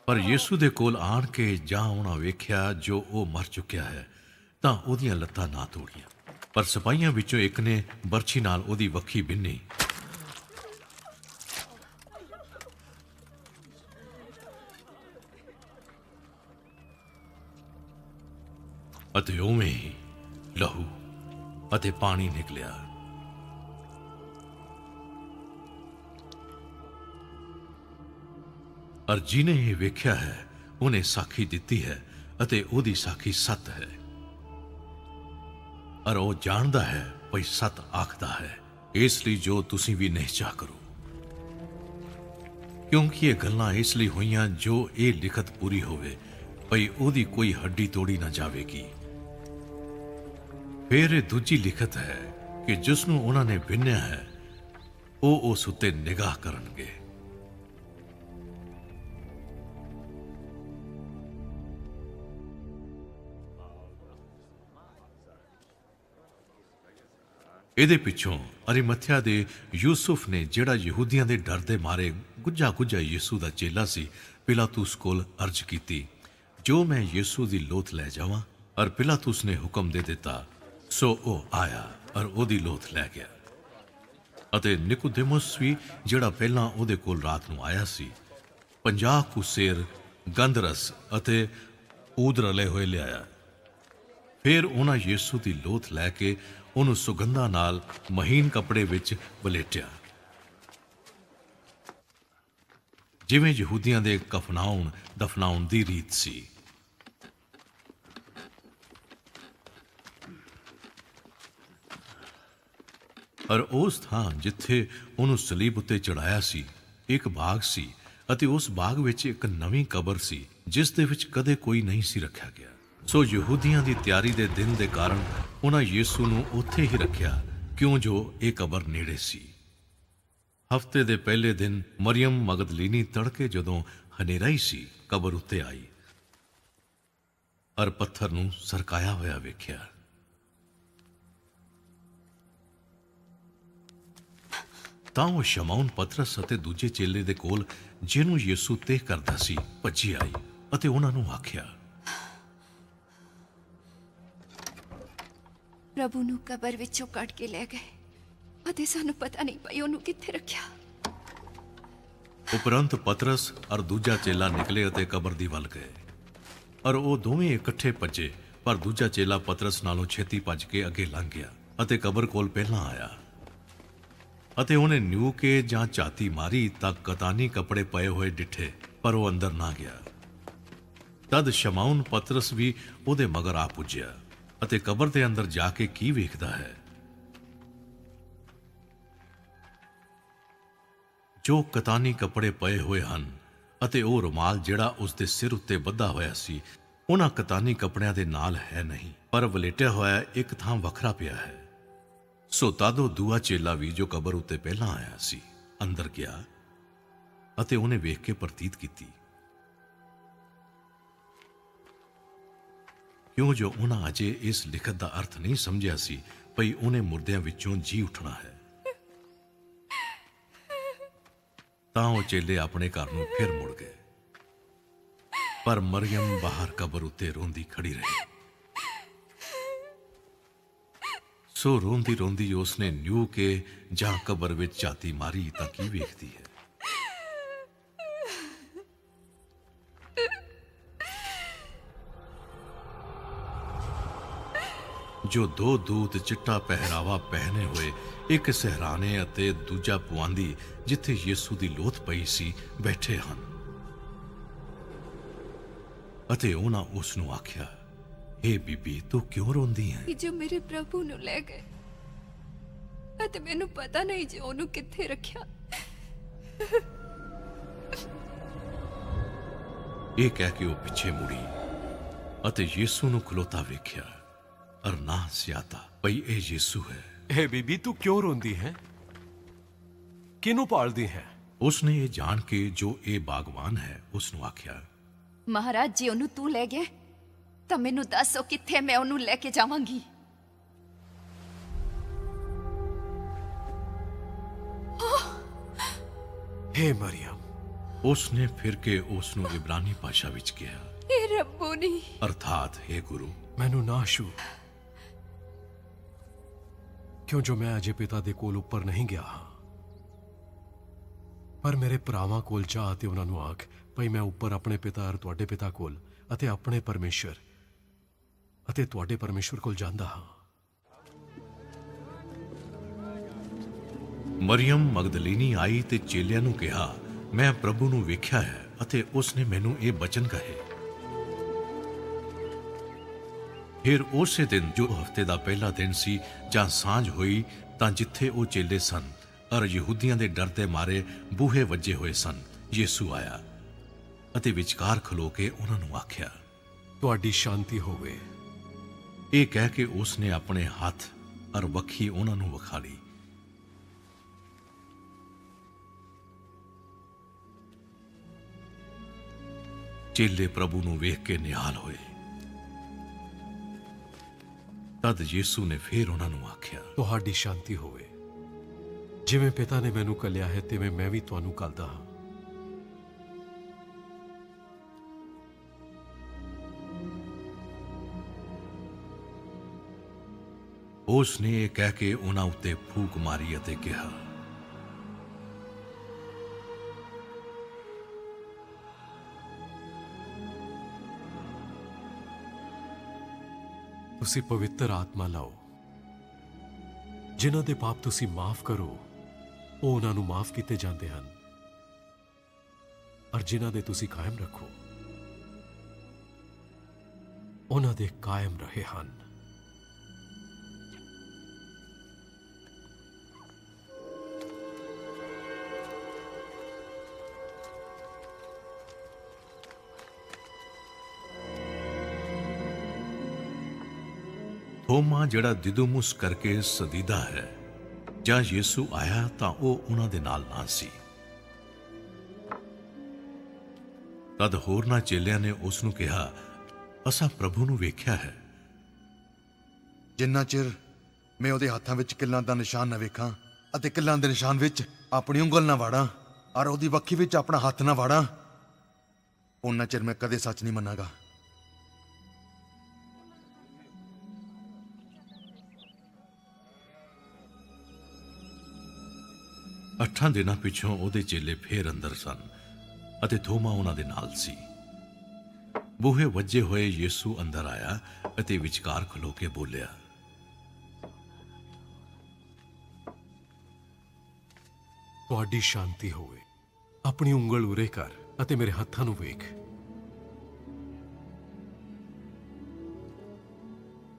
ਪਰ ਯਿਸੂ ਦੇ ਕੋਲ ਆਣ ਕੇ ਜਾਂ ਉਹਨਾਂ ਵੇਖਿਆ ਜੋ ਉਹ ਮਰ ਚੁੱਕਿਆ ਹੈ, ਤਾਂ ਉਹਦੀਆਂ ਲੱਤਾਂ ਨਾ ਤੋੜੀਆਂ। ਪਰ ਸਿਪਾਹੀਆਂ ਵਿੱਚੋਂ ਇੱਕ ਨੇ ਬਰਛੀ ਨਾਲ ਉਹਦੀ ਵੱਖੀ ਬਿੰਨੀ ਅਤੇ ਉਵੇਂ ਹੀ ਲਹੂ ਅਤੇ ਪਾਣੀ ਨਿਕਲਿਆ। ਔਰ ਜਿਹਨੇ ਇਹ ਵੇਖਿਆ ਹੈ ਉਹਨੇ ਸਾਖੀ ਦਿੱਤੀ ਹੈ ਅਤੇ ਉਹਦੀ ਸਾਖੀ ਸੱਤ ਹੈ। ਔਰ ਉਹ ਜਾਣਦਾ ਹੈ ਭਈ ਸੱਤ ਆਖਦਾ ਹੈ, ਇਸ ਲਈ ਜੋ ਤੁਸੀਂ ਵੀ ਨਿਹਚਾ ਕਰੋ, ਕਿਉਂਕਿ ਇਹ ਗੱਲਾਂ ਇਸ ਲਈ ਹੋਈਆਂ ਜੋ ਇਹ ਲਿਖਤ ਪੂਰੀ ਹੋਵੇ ਭਈ ਉਹਦੀ ਕੋਈ ਹੱਡੀ ਤੋੜੀ ਨਾ ਜਾਵੇਗੀ। ਫਿਰ ਇਹ ਦੂਜੀ ਲਿਖਤ ਹੈ ਕਿ ਜਿਸ ਨੂੰ ਉਹਨਾਂ ਨੇ ਵਿੰਨਿਆ ਹੈ ਉਹ ਉਸ ਉੱਤੇ ਨਿਗਾਹ ਕਰਨਗੇ। ਇਹਦੇ ਪਿੱਛੋਂ ਅਰੀਮਥਿਆ ਦੇ ਯੂਸੁਫ ਨੇ, ਜਿਹੜਾ ਯਹੂਦੀਆਂ ਦੇ ਡਰ ਦੇ ਮਾਰੇ ਗੁੱਝਾ ਯੀਸੂ ਦਾ ਚੇਲਾ ਸੀ, ਪਿਲਾਤੂਸ ਕੋਲ ਅਰਜ਼ ਕੀਤੀ, ਜੋ ਮੈਂ ਯੀਸੂ ਦੀ ਲੋਥ ਲੈ ਜਾਵਾਂ। ਔਰ ਪਿਲਾਤੂਸ ਨੇ ਹੁਕਮ ਦੇ ਦਿੱਤਾ, ਸੋ ਉਹ ਆਇਆ ਔਰ ਉਹਦੀ ਲੋਥ ਲੈ ਗਿਆ। ਅਤੇ ਨਿਕੋਦੇਮੁਸ ਵੀ, ਜਿਹੜਾ ਪਹਿਲਾਂ ਉਹਦੇ ਕੋਲ ਰਾਤ ਨੂੰ ਆਇਆ ਸੀ, 50 ਕੁ ਸੇਰ ਗੰਧਰਸ ਅਤੇ ਊਦ ਰਲੇ ਹੋਏ ਲਿਆਇਆ। ਫਿਰ ਉਹਨਾਂ ਯੀਸੂ ਦੀ ਲੋਥ ਲੈ ਕੇ ਉਹਨੂੰ ਸੁਗੰਧਾਂ ਨਾਲ ਮਹੀਨ ਕੱਪੜੇ ਵਿੱਚ ਵਲੇਟਿਆ, ਜਿਵੇਂ ਯਹੂਦੀਆਂ ਦੇ ਦਫਨਾਉਣ ਦੀ ਰੀਤ ਸੀ। ਔਰ ਉਸ ਥਾਂ ਜਿੱਥੇ ਉਹਨੂੰ ਸਲੀਬ ਉੱਤੇ ਚੜਾਇਆ ਸੀ, ਇੱਕ ਬਾਗ ਸੀ, ਅਤੇ ਉਸ ਬਾਗ ਵਿੱਚ ਇੱਕ ਨਵੀਂ ਕਬਰ ਸੀ, ਜਿਸ ਦੇ ਵਿੱਚ ਕਦੇ ਕੋਈ ਨਹੀਂ ਸੀ ਰੱਖਿਆ ਗਿਆ। ਸੋ ਯਹੂਦੀਆਂ ਦੀ ਤਿਆਰੀ ਦੇ ਦਿਨ ਦੇ ਕਾਰਨ ਉਹਨਾਂ ਯੀਸੂ ਨੂੰ ਉੱਥੇ ਹੀ ਰੱਖਿਆ, ਕਿਉਂ ਜੋ ਇਹ ਕਬਰ ਨੇੜੇ ਸੀ। ਹਫਤੇ ਦੇ ਪਹਿਲੇ ਦਿਨ ਮਰੀਅਮ ਮਗਦਲੀਨੀ ਤੜਕੇ ਜਦੋਂ ਹਨੇਰਾ ਹੀ ਸੀ, ਕਬਰ ਉੱਤੇ ਆਈ ਔਰ ਪੱਥਰ ਨੂੰ ਸਰਕਾਇਆ ਹੋਇਆ ਵੇਖਿਆ। ਤਾਂ ਉਹ ਸ਼ਮੌਨ ਪਤਰਸ ਅਤੇ ਦੂਜੇ ਚੇਲੇ ਦੇ ਕੋਲ, ਜਿਹਨੂੰ ਯੀਸੂ ਤੇਹ ਕਰਦਾ ਸੀ, ਭੱਜੀ ਆਈ ਅਤੇ ਉਹਨਾਂ ਨੂੰ ਆਖਿਆ, ਪ੍ਰਭੂ ਨੂੰ ਕਬਰ ਵਿੱਚੋਂ ਕੱਢ ਕੇ ਲੈ ਗਏ ਅਤੇ ਸਾਨੂੰ ਪਤਾ ਨਹੀਂ ਪਈ ਉਹਨੂੰ ਕਿੱਥੇ ਰੱਖਿਆ। ਉਪਰੰਤ ਪਤਰਸ ਔਰ ਦੂਜਾ ਚੇਲਾ ਨਿਕਲੇ ਅਤੇ ਕਬਰ ਦੀ ਵੱਲ ਗਏ, ਔਰ ਉਹ ਦੋਵੇਂ ਇਕੱਠੇ ਭੱਜੇ। ਪਰ ਦੂਜਾ ਚੇਲਾ ਪਤਰਸ ਨਾਲੋਂ ਛੇਤੀ ਭੱਜ ਕੇ ਅੱਗੇ ਲੰਘ ਗਿਆ ਅਤੇ ਕਬਰ ਕੋਲ ਪਹਿਲਾਂ ਆਇਆ, ਅਤੇ ਉਹਨੇ ਨਿਊ ਕੇ ਜਾਂ ਝਾਤੀ ਮਾਰੀ ਤਾਂ ਕਤਾਨੀ ਕੱਪੜੇ ਪਏ ਹੋਏ ਡਿੱਠੇ, ਪਰ ਉਹ ਅੰਦਰ ਨਾ ਗਿਆ। ਤਦ ਸ਼ਮੌਨ ਪਤਰਸ ਵੀ ਉਹਦੇ ਮਗਰ ਆ ਪੁੱਜਿਆ ਅਤੇ ਕਬਰ ਦੇ ਅੰਦਰ ਜਾ ਕੇ ਕੀ ਵੇਖਦਾ ਹੈ, ਜੋ ਕਤਾਨੀ ਕੱਪੜੇ ਪਏ ਹੋਏ ਹਨ ਅਤੇ ਉਹ ਰੁਮਾਲ ਜਿਹੜਾ ਉਸ ਦੇ ਸਿਰ ਉੱਤੇ ਬੱਧਾ ਹੋਇਆ ਸੀ, ਉਹਨਾਂ ਕਤਾਨੀ ਕੱਪੜਿਆਂ ਦੇ ਨਾਲ ਹੈ ਨਹੀਂ, ਪਰ ਵਲੇਟਿਆ ਹੋਇਆ ਇੱਕ ਥਾਂ ਵੱਖਰਾ ਪਿਆ ਹੈ। ਸੋ ਤਦ ਉਹ ਦੂਆ ਚੇਲਾ ਵੀ, ਜੋ ਕਬਰ ਉੱਤੇ ਪਹਿਲਾਂ ਆਇਆ ਸੀ, ਅੰਦਰ ਗਿਆ ਅਤੇ ਉਹਨੇ ਵੇਖ ਕੇ ਪ੍ਰਤੀਤ ਕੀਤੀ, ਕਿਉਂ ਜੋ ਉਹਨਾਂ ਅਜੇ ਇਸ ਲਿਖਤ ਦਾ ਅਰਥ ਨਹੀਂ ਸਮਝਿਆ ਸੀ ਭਈ ਉਹਨੇ ਮੁਰਦਿਆਂ ਵਿੱਚੋਂ ਜੀ ਉੱਠਣਾ ਹੈ। ਤਾਂ ਉਹ ਚੇਲੇ ਆਪਣੇ ਘਰ ਨੂੰ ਫਿਰ ਮੁੜ ਗਏ, ਪਰ ਮਰੀਅਮ ਬਾਹਰ ਕਬਰ ਉੱਤੇ ਰੋਂਦੀ ਖੜੀ ਰਹੀ। ਸੋ ਰੋਂਦੀ ਉਸਨੇ ਨਿਊ ਕੇ ਜਾਂ ਕਬਰ ਵਿੱਚ ਝਾਤੀ ਮਾਰੀ ਤਾਂ ਕੀ ਵੇਖਦੀ ਹੈ, ਜੋ ਦੋ ਦੂਤ ਚਿੱਟਾ ਪਹਿਰਾਵਾ ਪਹਿਨੇ ਹੋਏ, ਇੱਕ ਸਹਿਰਾਣੇ ਅਤੇ ਦੂਜਾ ਪੁਆਂਦੀ, ਜਿੱਥੇ ਯੀਸੂ ਦੀ ਲੋਥ ਪਈ ਸੀ, ਬੈਠੇ ਹਨ। ਅਤੇ ਉਹਨਾਂ ਉਸ ਨੂੰ ਆਖਿਆ, ਹੇ ਬੀਬੀ, ਤੂੰ ਕਿਉਂ ਰੋਂਦੀ ਹੈ? ਜੋ ਮੇਰੇ ਪ੍ਰਭੂ ਨੂੰ ਲੈ ਗਏ ਅਤੇ ਮੈਨੂੰ ਪਤਾ ਨਹੀਂ ਜੇ ਉਹਨੂੰ ਕਿੱਥੇ ਰੱਖਿਆ। ਇਹ ਕਹਿ ਕੇ ਉਹ ਪਿੱਛੇ ਮੁੜੀ ਅਤੇ ਯੀਸੂ ਨੂੰ ਖਲੋਤਾ ਵੇਖਿਆ, ਔਰ ਨਾ ਸਿਆਤਾ ਭਈ ਇਹ ਯੀਸੂ ਹੈ। हे ਬੀਬੀ, ਤੂੰ ਕਿਉਂ ਰੋਂਦੀ ਹੈ? ਕਿਹਨੂੰ ਭਾਲਦੀ ਹੈ? ਉਸਨੇ ਇਹ ਜਾਣ ਕੇ ਜੋ ਇਹ ਬਾਗਵਾਨ ਹੈ, ਉਸ ਨੂੰ ਆਖਿਆ, ਮਹਾਰਾਜ ਜੀ, ਉਹਨੂੰ ਤੂੰ ਲੈ ਗਏ ਤਾਂ ਮੈਨੂੰ ਦੱਸੋ ਕਿੱਥੇ ਮੈਂ ਉਹਨੂੰ ਲੈ ਕੇ ਜਾਵਾਂਗੀ। हे ਮਰੀਮ। ਉਸਨੇ ਫਿਰ ਕੇ ਉਸ ਨੂੰ ਇਬਰਾਨੀ ਭਾਸ਼ਾ ਵਿੱਚ ਕਿਹਾ, ਇਹ ਰੱਬੂਨੀ, ਅਰਥਾਤ हे ਗੁਰੂ। ਮੈਨੂੰ ਨਾ ਛੂ, ਕਿਉਂ ਜੋ ਮੈਂ ਅਜੇ ਪਿਤਾ ਦੇ ਕੋਲ ਉੱਪਰ ਨਹੀਂ ਗਿਆ ਹਾਂ। ਪਰ ਮੇਰੇ ਭਰਾਵਾਂ ਕੋਲ ਜਾ ਅਤੇ ਉਹਨਾਂ ਨੂੰ ਆਖ ਭਈ ਮੈਂ ਉੱਪਰ ਆਪਣੇ ਪਿਤਾ ਔਰ ਤੁਹਾਡੇ ਪਿਤਾ ਕੋਲ ਅਤੇ ਆਪਣੇ ਪਰਮੇਸ਼ਰ ਅਤੇ ਤੁਹਾਡੇ ਪਰਮੇਸ਼ਰ ਕੋਲ ਜਾਂਦਾ ਹਾਂ। ਮਰੀਅਮ ਮਗਦਲੀਨੀ ਆਈ ਤੇ ਚੇਲਿਆਂ ਨੂੰ ਕਿਹਾ, ਮੈਂ ਪ੍ਰਭੂ ਨੂੰ ਵੇਖਿਆ ਹੈ ਅਤੇ ਉਸਨੇ ਮੈਨੂੰ ਇਹ ਬਚਨ ਕਹੇ। ਫਿਰ ਉਸੇ ਦਿਨ, ਜੋ ਹਫਤੇ ਦਾ ਪਹਿਲਾ ਦਿਨ ਸੀ, ਜਾਂ ਸਾਂਝ ਹੋਈ, ਤਾਂ ਜਿੱਥੇ ਉਹ ਚੇਲੇ ਸਨ ਔਰ ਯਹੂਦੀਆਂ ਦੇ ਡਰ ਦੇ ਮਾਰੇ ਬੂਹੇ ਵੱਜੇ ਹੋਏ ਸਨ, ਯੀਸੂ ਆਇਆ ਅਤੇ ਵਿਚਕਾਰ ਖਲੋ ਕੇ ਉਹਨਾਂ ਨੂੰ ਆਖਿਆ, ਤੁਹਾਡੀ ਸ਼ਾਂਤੀ ਹੋਵੇ। ਇਹ ਕਹਿ ਕੇ ਉਸਨੇ ਆਪਣੇ ਹੱਥ ਅਰ ਵੱਖੀ ਉਹਨਾਂ ਨੂੰ ਵਿਖਾ ਲਈ। ਚੇਲੇ ਪ੍ਰਭੂ ਨੂੰ ਵੇਖ ਕੇ ਨਿਹਾਲ ਹੋਏ। ਤਦ ਯੀਸੂ ਨੇ ਫੇਰ ਉਹਨਾਂ ਨੂੰ ਆਖਿਆ, ਤੁਹਾਡੀ ਸ਼ਾਂਤੀ ਹੋਵੇ। ਜਿਵੇਂ ਪਿਤਾ ਨੇ ਮੈਨੂੰ ਕੱਲਿਆ ਹੈ ਤਿਵੇਂ ਮੈਂ ਵੀ ਤੁਹਾਨੂੰ ਕੱਲਦਾ ਹਾਂ। ਉਸ ਨੇ ਇਹ ਕਹਿ ਕੇ ਉਹਨਾਂ ਉੱਤੇ ਫੂਕ ਮਾਰੀ ਅਤੇ ਕਿਹਾ, ਤੁਸੀਂ ਪਵਿੱਤਰ ਆਤਮਾ ਲਓ। ਜਿਨ੍ਹਾਂ ਦੇ ਪਾਪ ਤੁਸੀਂ ਮਾਫ ਕਰੋ ਉਹ ਉਹਨਾਂ ਨੂੰ ਮਾਫ ਕੀਤੇ ਜਾਂਦੇ ਹਨ, ਔਰ ਜਿਨ੍ਹਾਂ ਦੇ ਤੁਸੀਂ ਕਾਇਮ ਰੱਖੋ ਉਹਨਾਂ ਦੇ ਕਾਇਮ ਰਹੇ ਹਨ। ਥੋਮਾ ਜਿਹੜਾ ਦਿਦੁਮੁਸ ਕਰਕੇ ਸਦੀਦਾ ਹੈ, ਜਾਂ ਯੀਸੂ ਆਇਆ ਤਾਂ ਉਹ ਉਹਨਾਂ ਦੇ ਨਾਲ ਨਾ ਸੀ। ਤਦ ਹੋਰਨਾਂ ਚੇਲਿਆਂ ਨੇ ਉਸ ਨੂੰ ਕਿਹਾ, ਅਸਾਂ ਪ੍ਰਭੂ ਨੂੰ ਵੇਖਿਆ ਹੈ। ਜਿੰਨਾ ਚਿਰ ਮੈਂ ਉਹਦੇ ਹੱਥਾਂ ਵਿੱਚ ਕਿੱਲਾਂ ਦਾ ਨਿਸ਼ਾਨ ਨਾ ਵੇਖਾਂ ਅਤੇ ਕਿੱਲਾਂ ਦੇ ਨਿਸ਼ਾਨ ਵਿੱਚ ਆਪਣੀ ਉਂਗਲ ਨਾ ਵਾੜਾਂ ਔਰ ਉਹਦੀ ਵੱਖੀ ਵਿੱਚ ਆਪਣਾ ਹੱਥ ਨਾ ਵਾੜਾਂ, ਉਹਨਾਂ ਚਿਰ ਮੈਂ ਕਦੇ ਸੱਚ ਨਹੀਂ ਮੰਨਾਂਗਾ। 8 ਦਿਨਾਂ ਪਿੱਛੋਂ ਉਹਦੇ ਚੇਲੇ ਫੇਰ ਅੰਦਰ ਸਨ ਅਤੇ ਥੋਮਾ ਉਹਨਾਂ ਦੇ ਨਾਲ ਸੀ। ਬੂਹੇ ਵੱਜੇ ਹੋਏ ਯੀਸੂ ਅੰਦਰ ਆਇਆ ਅਤੇ ਵਿਚਕਾਰ ਖਲੋ ਕੇ ਬੋਲਿਆ, ਤੁਹਾਡੀ ਸ਼ਾਂਤੀ ਹੋਵੇ। ਆਪਣੀ ਉਂਗਲ ਉਰੇ ਕਰ ਅਤੇ ਮੇਰੇ ਹੱਥਾਂ ਨੂੰ ਵੇਖ,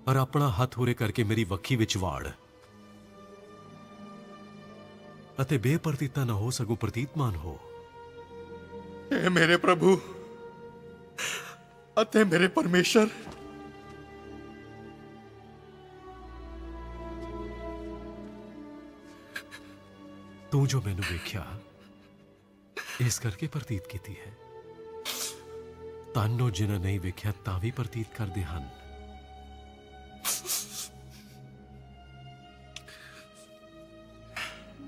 ਔਰ ਆਪਣਾ ਹੱਥ ਉਰੇ ਕਰਕੇ ਮੇਰੀ ਵੱਖੀ ਵਿੱਚ ਵਾੜ, ਅਤੇ ਬੇਪਰਤੀਤਾ ਨਾ ਹੋ ਸਗੋਂ ਪ੍ਰਤੀਤਮਾਨ ਹੋ। ਇਹ ਮੇਰੇ ਪ੍ਰਭੂ ਅਤੇ ਮੇਰੇ ਪਰਮੇਸ਼ਰ, ਤੂੰ ਜੋ ਮੈਨੂੰ ਵੇਖਿਆ ਇਸ ਕਰਕੇ ਪ੍ਰਤੀਤ ਕੀਤੀ ਹੈ। ਤਾਨੋ ਜਿਨ੍ਹਾਂ ਨਹੀਂ ਵੇਖਿਆ ਤਾਂ ਵੀ ਪ੍ਰਤੀਤ ਕਰਦੇ ਹਨ।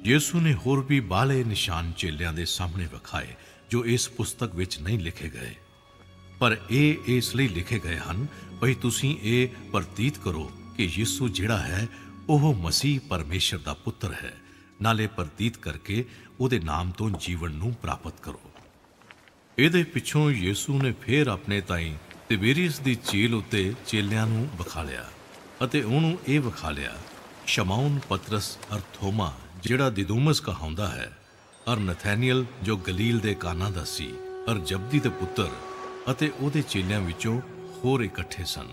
ਯੀਸੂ ਨੇ ਹੋਰ ਵੀ ਬਾਲੇ ਨਿਸ਼ਾਨ ਚੇਲਿਆਂ ਦੇ ਸਾਹਮਣੇ ਵਿਖਾਏ ਜੋ ਇਸ ਪੁਸਤਕ ਵਿੱਚ ਨਹੀਂ ਲਿਖੇ ਗਏ, ਪਰ ਇਹ ਇਸ ਲਈ ਲਿਖੇ ਗਏ ਹਨ ਭਈ ਤੁਸੀਂ ਇਹ ਪ੍ਰਤੀਤ ਕਰੋ ਕਿ ਯੀਸੂ ਜਿਹੜਾ ਹੈ ਉਹ ਮਸੀਹ ਪਰਮੇਸ਼ਰ ਦਾ ਪੁੱਤਰ ਹੈ, ਨਾਲੇ ਪ੍ਰਤੀਤ ਕਰਕੇ ਉਹਦੇ ਨਾਮ ਤੋਂ ਜੀਵਨ ਨੂੰ ਪ੍ਰਾਪਤ ਕਰੋ। ਇਹਦੇ ਪਿੱਛੋਂ ਯੀਸੂ ਨੇ ਫੇਰ ਆਪਣੇ ਤਾਈਂ ਤਿਬੇਰੀਅਸ ਦੀ ਝੀਲ ਉੱਤੇ ਚੇਲਿਆਂ ਨੂੰ ਵਿਖਾਲਿਆ ਅਤੇ ਉਹਨੂੰ ਇਹ ਵਿਖਾਲਿਆ, ਸ਼ਮਾਉਨ ਪਤਰਸ ਅਰ ਥੋਮਾ ਜਿਹੜਾ ਦਿਦੁਮਸ ਕਹਾਉਂਦਾ ਹੈ, ਅਰ ਨਥੈਨੀਅਲ ਜੋ ਗਲੀਲ ਦੇ ਕਾਨਾ ਦਾ ਸੀ, ਅਰ ਜਬਦੀ ਦੇ ਪੁੱਤਰ ਅਤੇ ਉਹਦੇ ਚੇਲਿਆਂ ਵਿੱਚੋਂ ਹੋਰ ਇਕੱਠੇ ਸਨ।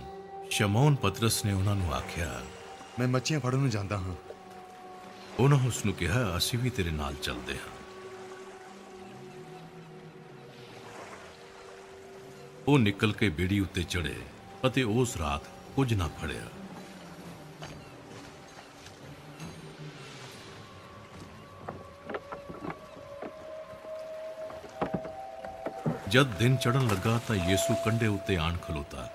ਸ਼ਮਾਉਨ ਪਤਰਸ ਨੇ ਉਹਨਾਂ ਨੂੰ ਆਖਿਆ, ਮੈਂ ਮੱਛੀਆਂ ਫੜਨ ਨੂੰ ਜਾਂਦਾ ਹਾਂ। ਉਹਨਾਂ ਉਸ ਨੂੰ ਕਿਹਾ, ਅਸੀਂ ਵੀ ਤੇਰੇ ਨਾਲ ਚੱਲਦੇ ਹਾਂ। ਉਹ ਨਿਕਲ ਕੇ ਬੇੜੀ ਉੱਤੇ ਚੜ੍ਹੇ ਅਤੇ ਉਸ ਰਾਤ ਕੁਝ ਨਾ ਫੜਿਆ। ਜਦ ਦਿਨ ਚੜ੍ਹਨ ਲੱਗਾ ਤਾਂ ਯੀਸੂ ਕੰਢੇ ਉੱਤੇ ਆਣ ਖਲੋਤਾ,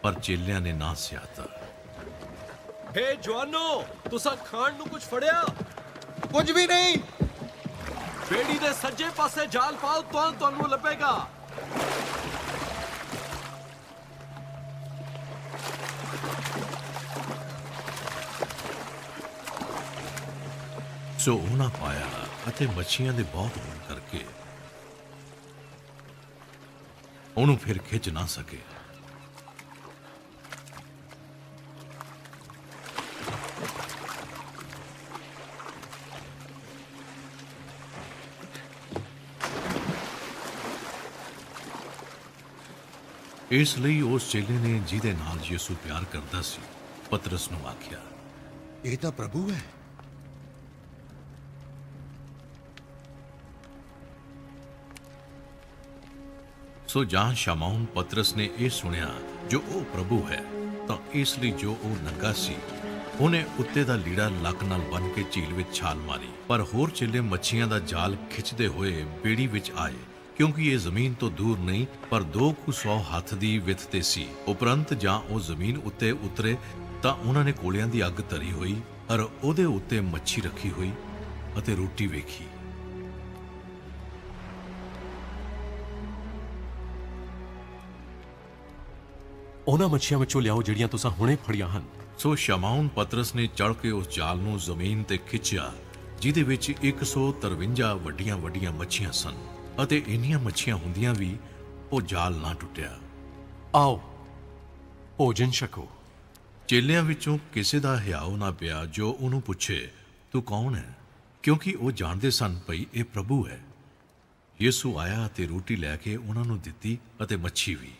ਪਰ ਚੇਲਿਆਂ ਨੇ ਨਾ ਸਿਆਤਾ। ਹੇ ਜਵਾਨੋ, ਤੁਸੀਂ ਖਾਣ ਨੂੰ ਕੁਝ ਫੜਿਆ? ਕੁਝ ਵੀ ਨਹੀਂ। ਬੇੜੀ ਦੇ ਸੱਜੇ ਪਾਸੇ ਜਾਲ ਪਾਓ ਤਾਂ ਤੁਹਾਨੂੰ ਲੱਭੇਗਾ। ਸੋ ਉਹਨਾਂ ਪਾਇਆ ਅਤੇ ਮੱਛੀਆਂ ਦੇ ਬਹੁਤ ਹੋਣ ਕਰਕੇ ਉਹਨੂੰ ਫਿਰ ਖਿੱਚ ਨਾ ਸਕੇ। ਇਸ ਲਈ ਉਸ ਚੇਲੇ ਨੇ ਜਿਹਦੇ ਨਾਲ ਯਿਸੂ ਪਿਆਰ ਕਰਦਾ ਸੀ ਪਤਰਸ ਨੂੰ ਆਖਿਆ, ਇਹ ਤਾਂ ਪ੍ਰਭੂ ਹੈ। ਸੋ ਜਾਂ ਸ਼ਮਾਉਨ ਪਤਰਸ ਨੇ ਇਹ ਸੁਣਿਆ ਜੋ ਉਹ ਪ੍ਰਭੂ ਹੈ, ਤਾਂ ਇਸ ਲਈ ਜੋ ਉਹ ਨੰਗਾ ਸੀ, ਉਹਨੇ ਉੱਤੇ ਦਾ ਲੀੜਾ ਲੱਕ ਨਾਲ ਬੰਨ੍ਹ ਕੇ ਝੀਲ ਵਿੱਚ ਛਾਲ ਮਾਰੀ। ਪਰ ਹੋਰ ਚੇਲੇ ਮੱਛੀਆਂ ਦਾ ਜਾਲ ਖਿੱਚਦੇ ਹੋਏ ਬੇੜੀ ਵਿੱਚ ਆਏ, ਕਿਉਂਕਿ ਇਹ ਜ਼ਮੀਨ ਤੋਂ ਦੂਰ ਨਹੀਂ ਪਰ 200 ਹੱਥ ਦੀ ਵਿੱਥ ਤੇ ਸੀ। ਉਪਰੰਤ ਜਾਂ ਉਹ ਜ਼ਮੀਨ ਉੱਤੇ ਉਤਰੇ ਤਾਂ ਉਹਨਾਂ ਨੇ ਕੋਲਿਆਂ ਦੀ ਅੱਗ ਧਰੀ ਹੋਈ ਔਰ ਉਹਦੇ ਉੱਤੇ ਮੱਛੀ ਰੱਖੀ ਹੋਈ ਅਤੇ ਰੋਟੀ ਵੇਖੀ। ਉਹਨਾਂ ਮੱਛੀਆਂ ਵਿੱਚੋਂ ਲਿਆਓ ਜਿਹੜੀਆਂ ਤੁਸੀਂ ਹੁਣੇ ਫੜੀਆਂ ਹਨ। ਸੋ ਸ਼ਮਾਉਨ ਪਤਰਸ ਨੇ ਚੜ੍ਹ ਕੇ ਉਸ ਜਾਲ ਨੂੰ ਜ਼ਮੀਨ ਤੇ ਖਿੱਚਿਆ, ਜਿਹਦੇ ਵਿੱਚ 153 ਵੱਡੀਆਂ ਵੱਡੀਆਂ ਮੱਛੀਆਂ ਸਨ, ਅਤੇ ਇੰਨੀਆਂ ਮੱਛੀਆਂ ਹੁੰਦੀਆਂ ਵੀ ਉਹ ਜਾਲ ਨਾ ਟੁੱਟਿਆ। ਆਓ ਭੋਜਨ ਛਕੋ। ਚੇਲਿਆਂ ਵਿੱਚੋਂ ਕਿਸੇ ਦਾ ਹਿਆਉ ਨਾ ਪਿਆ ਜੋ ਉਹਨੂੰ ਪੁੱਛੇ, ਤੂੰ ਕੌਣ ਹੈ? ਕਿਉਂਕਿ ਉਹ ਜਾਣਦੇ ਸਨ ਭਈ ਇਹ ਪ੍ਰਭੂ ਹੈ। ਯਿਸੂ ਆਇਆ ਅਤੇ ਰੋਟੀ ਲੈ ਕੇ ਉਹਨਾਂ ਨੂੰ ਦਿੱਤੀ ਅਤੇ ਮੱਛੀ ਵੀ।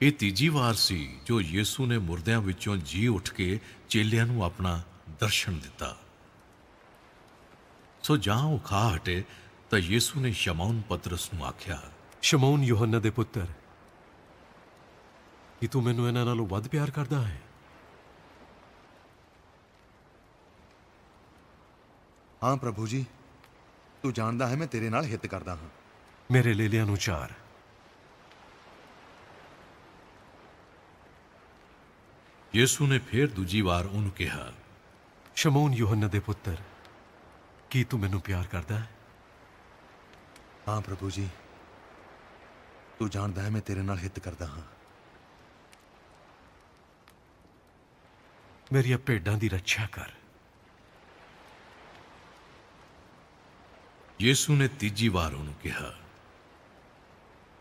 ਇਹ ਤੀਜੀ ਵਾਰ ਸੀ ਜੋ ਯਿਸੂ ਨੇ ਮੁਰਦਿਆਂ ਵਿੱਚੋਂ ਜੀ ਉੱਠ ਕੇ ਚੇਲਿਆਂ ਨੂੰ ਆਪਣਾ ਦਰਸ਼ਨ ਦਿੱਤਾ। ਸੋ ਜਾਂ ਉਹ ਖਾ ਹਟੇ ਤਾਂ ਯਿਸੂ ਨੇ ਸ਼ਮਾਉਨ ਪਤਰਸ ਨੂੰ ਆਖਿਆ, ਸ਼ਮੌਨ ਯੋਹੰਨਾ ਦੇ ਪੁੱਤਰ, ਕੀ ਤੂੰ ਮੈਨੂੰ ਇਹਨਾਂ ਨਾਲੋਂ ਵੱਧ ਪਿਆਰ ਕਰਦਾ ਹੈ? ਹਾਂ ਪ੍ਰਭੂ ਜੀ, ਤੂੰ ਜਾਣਦਾ ਹੈ ਮੈਂ ਤੇਰੇ ਨਾਲ ਹਿੱਤ ਕਰਦਾ ਹਾਂ। ਮੇਰੇ ਲੇਲਿਆਂ ਨੂੰ ਚਾਰ। ਯਿਸੂ ਨੇ ਫੇਰ ਦੂਜੀ ਵਾਰ ਉਹਨੂੰ ਕਿਹਾ, ਸ਼ਮੌਨ ਯੋਹੰਨਾ ਦੇ ਪੁੱਤਰ, ਕੀ ਤੂੰ ਮੈਨੂੰ ਪਿਆਰ ਕਰਦਾ ਹੈ? ਹਾਂ ਪ੍ਰਭੂ ਜੀ, ਤੂੰ ਜਾਣਦਾ ਹੈ ਮੈਂ ਤੇਰੇ ਨਾਲ ਹਿੱਤ ਕਰਦਾ ਹਾਂ। ਮੇਰੀਆਂ ਭੇਡਾਂ ਦੀ ਰੱਖਿਆ ਕਰ। ਯਿਸੂ ਨੇ ਤੀਜੀ ਵਾਰ ਉਹਨੂੰ ਕਿਹਾ,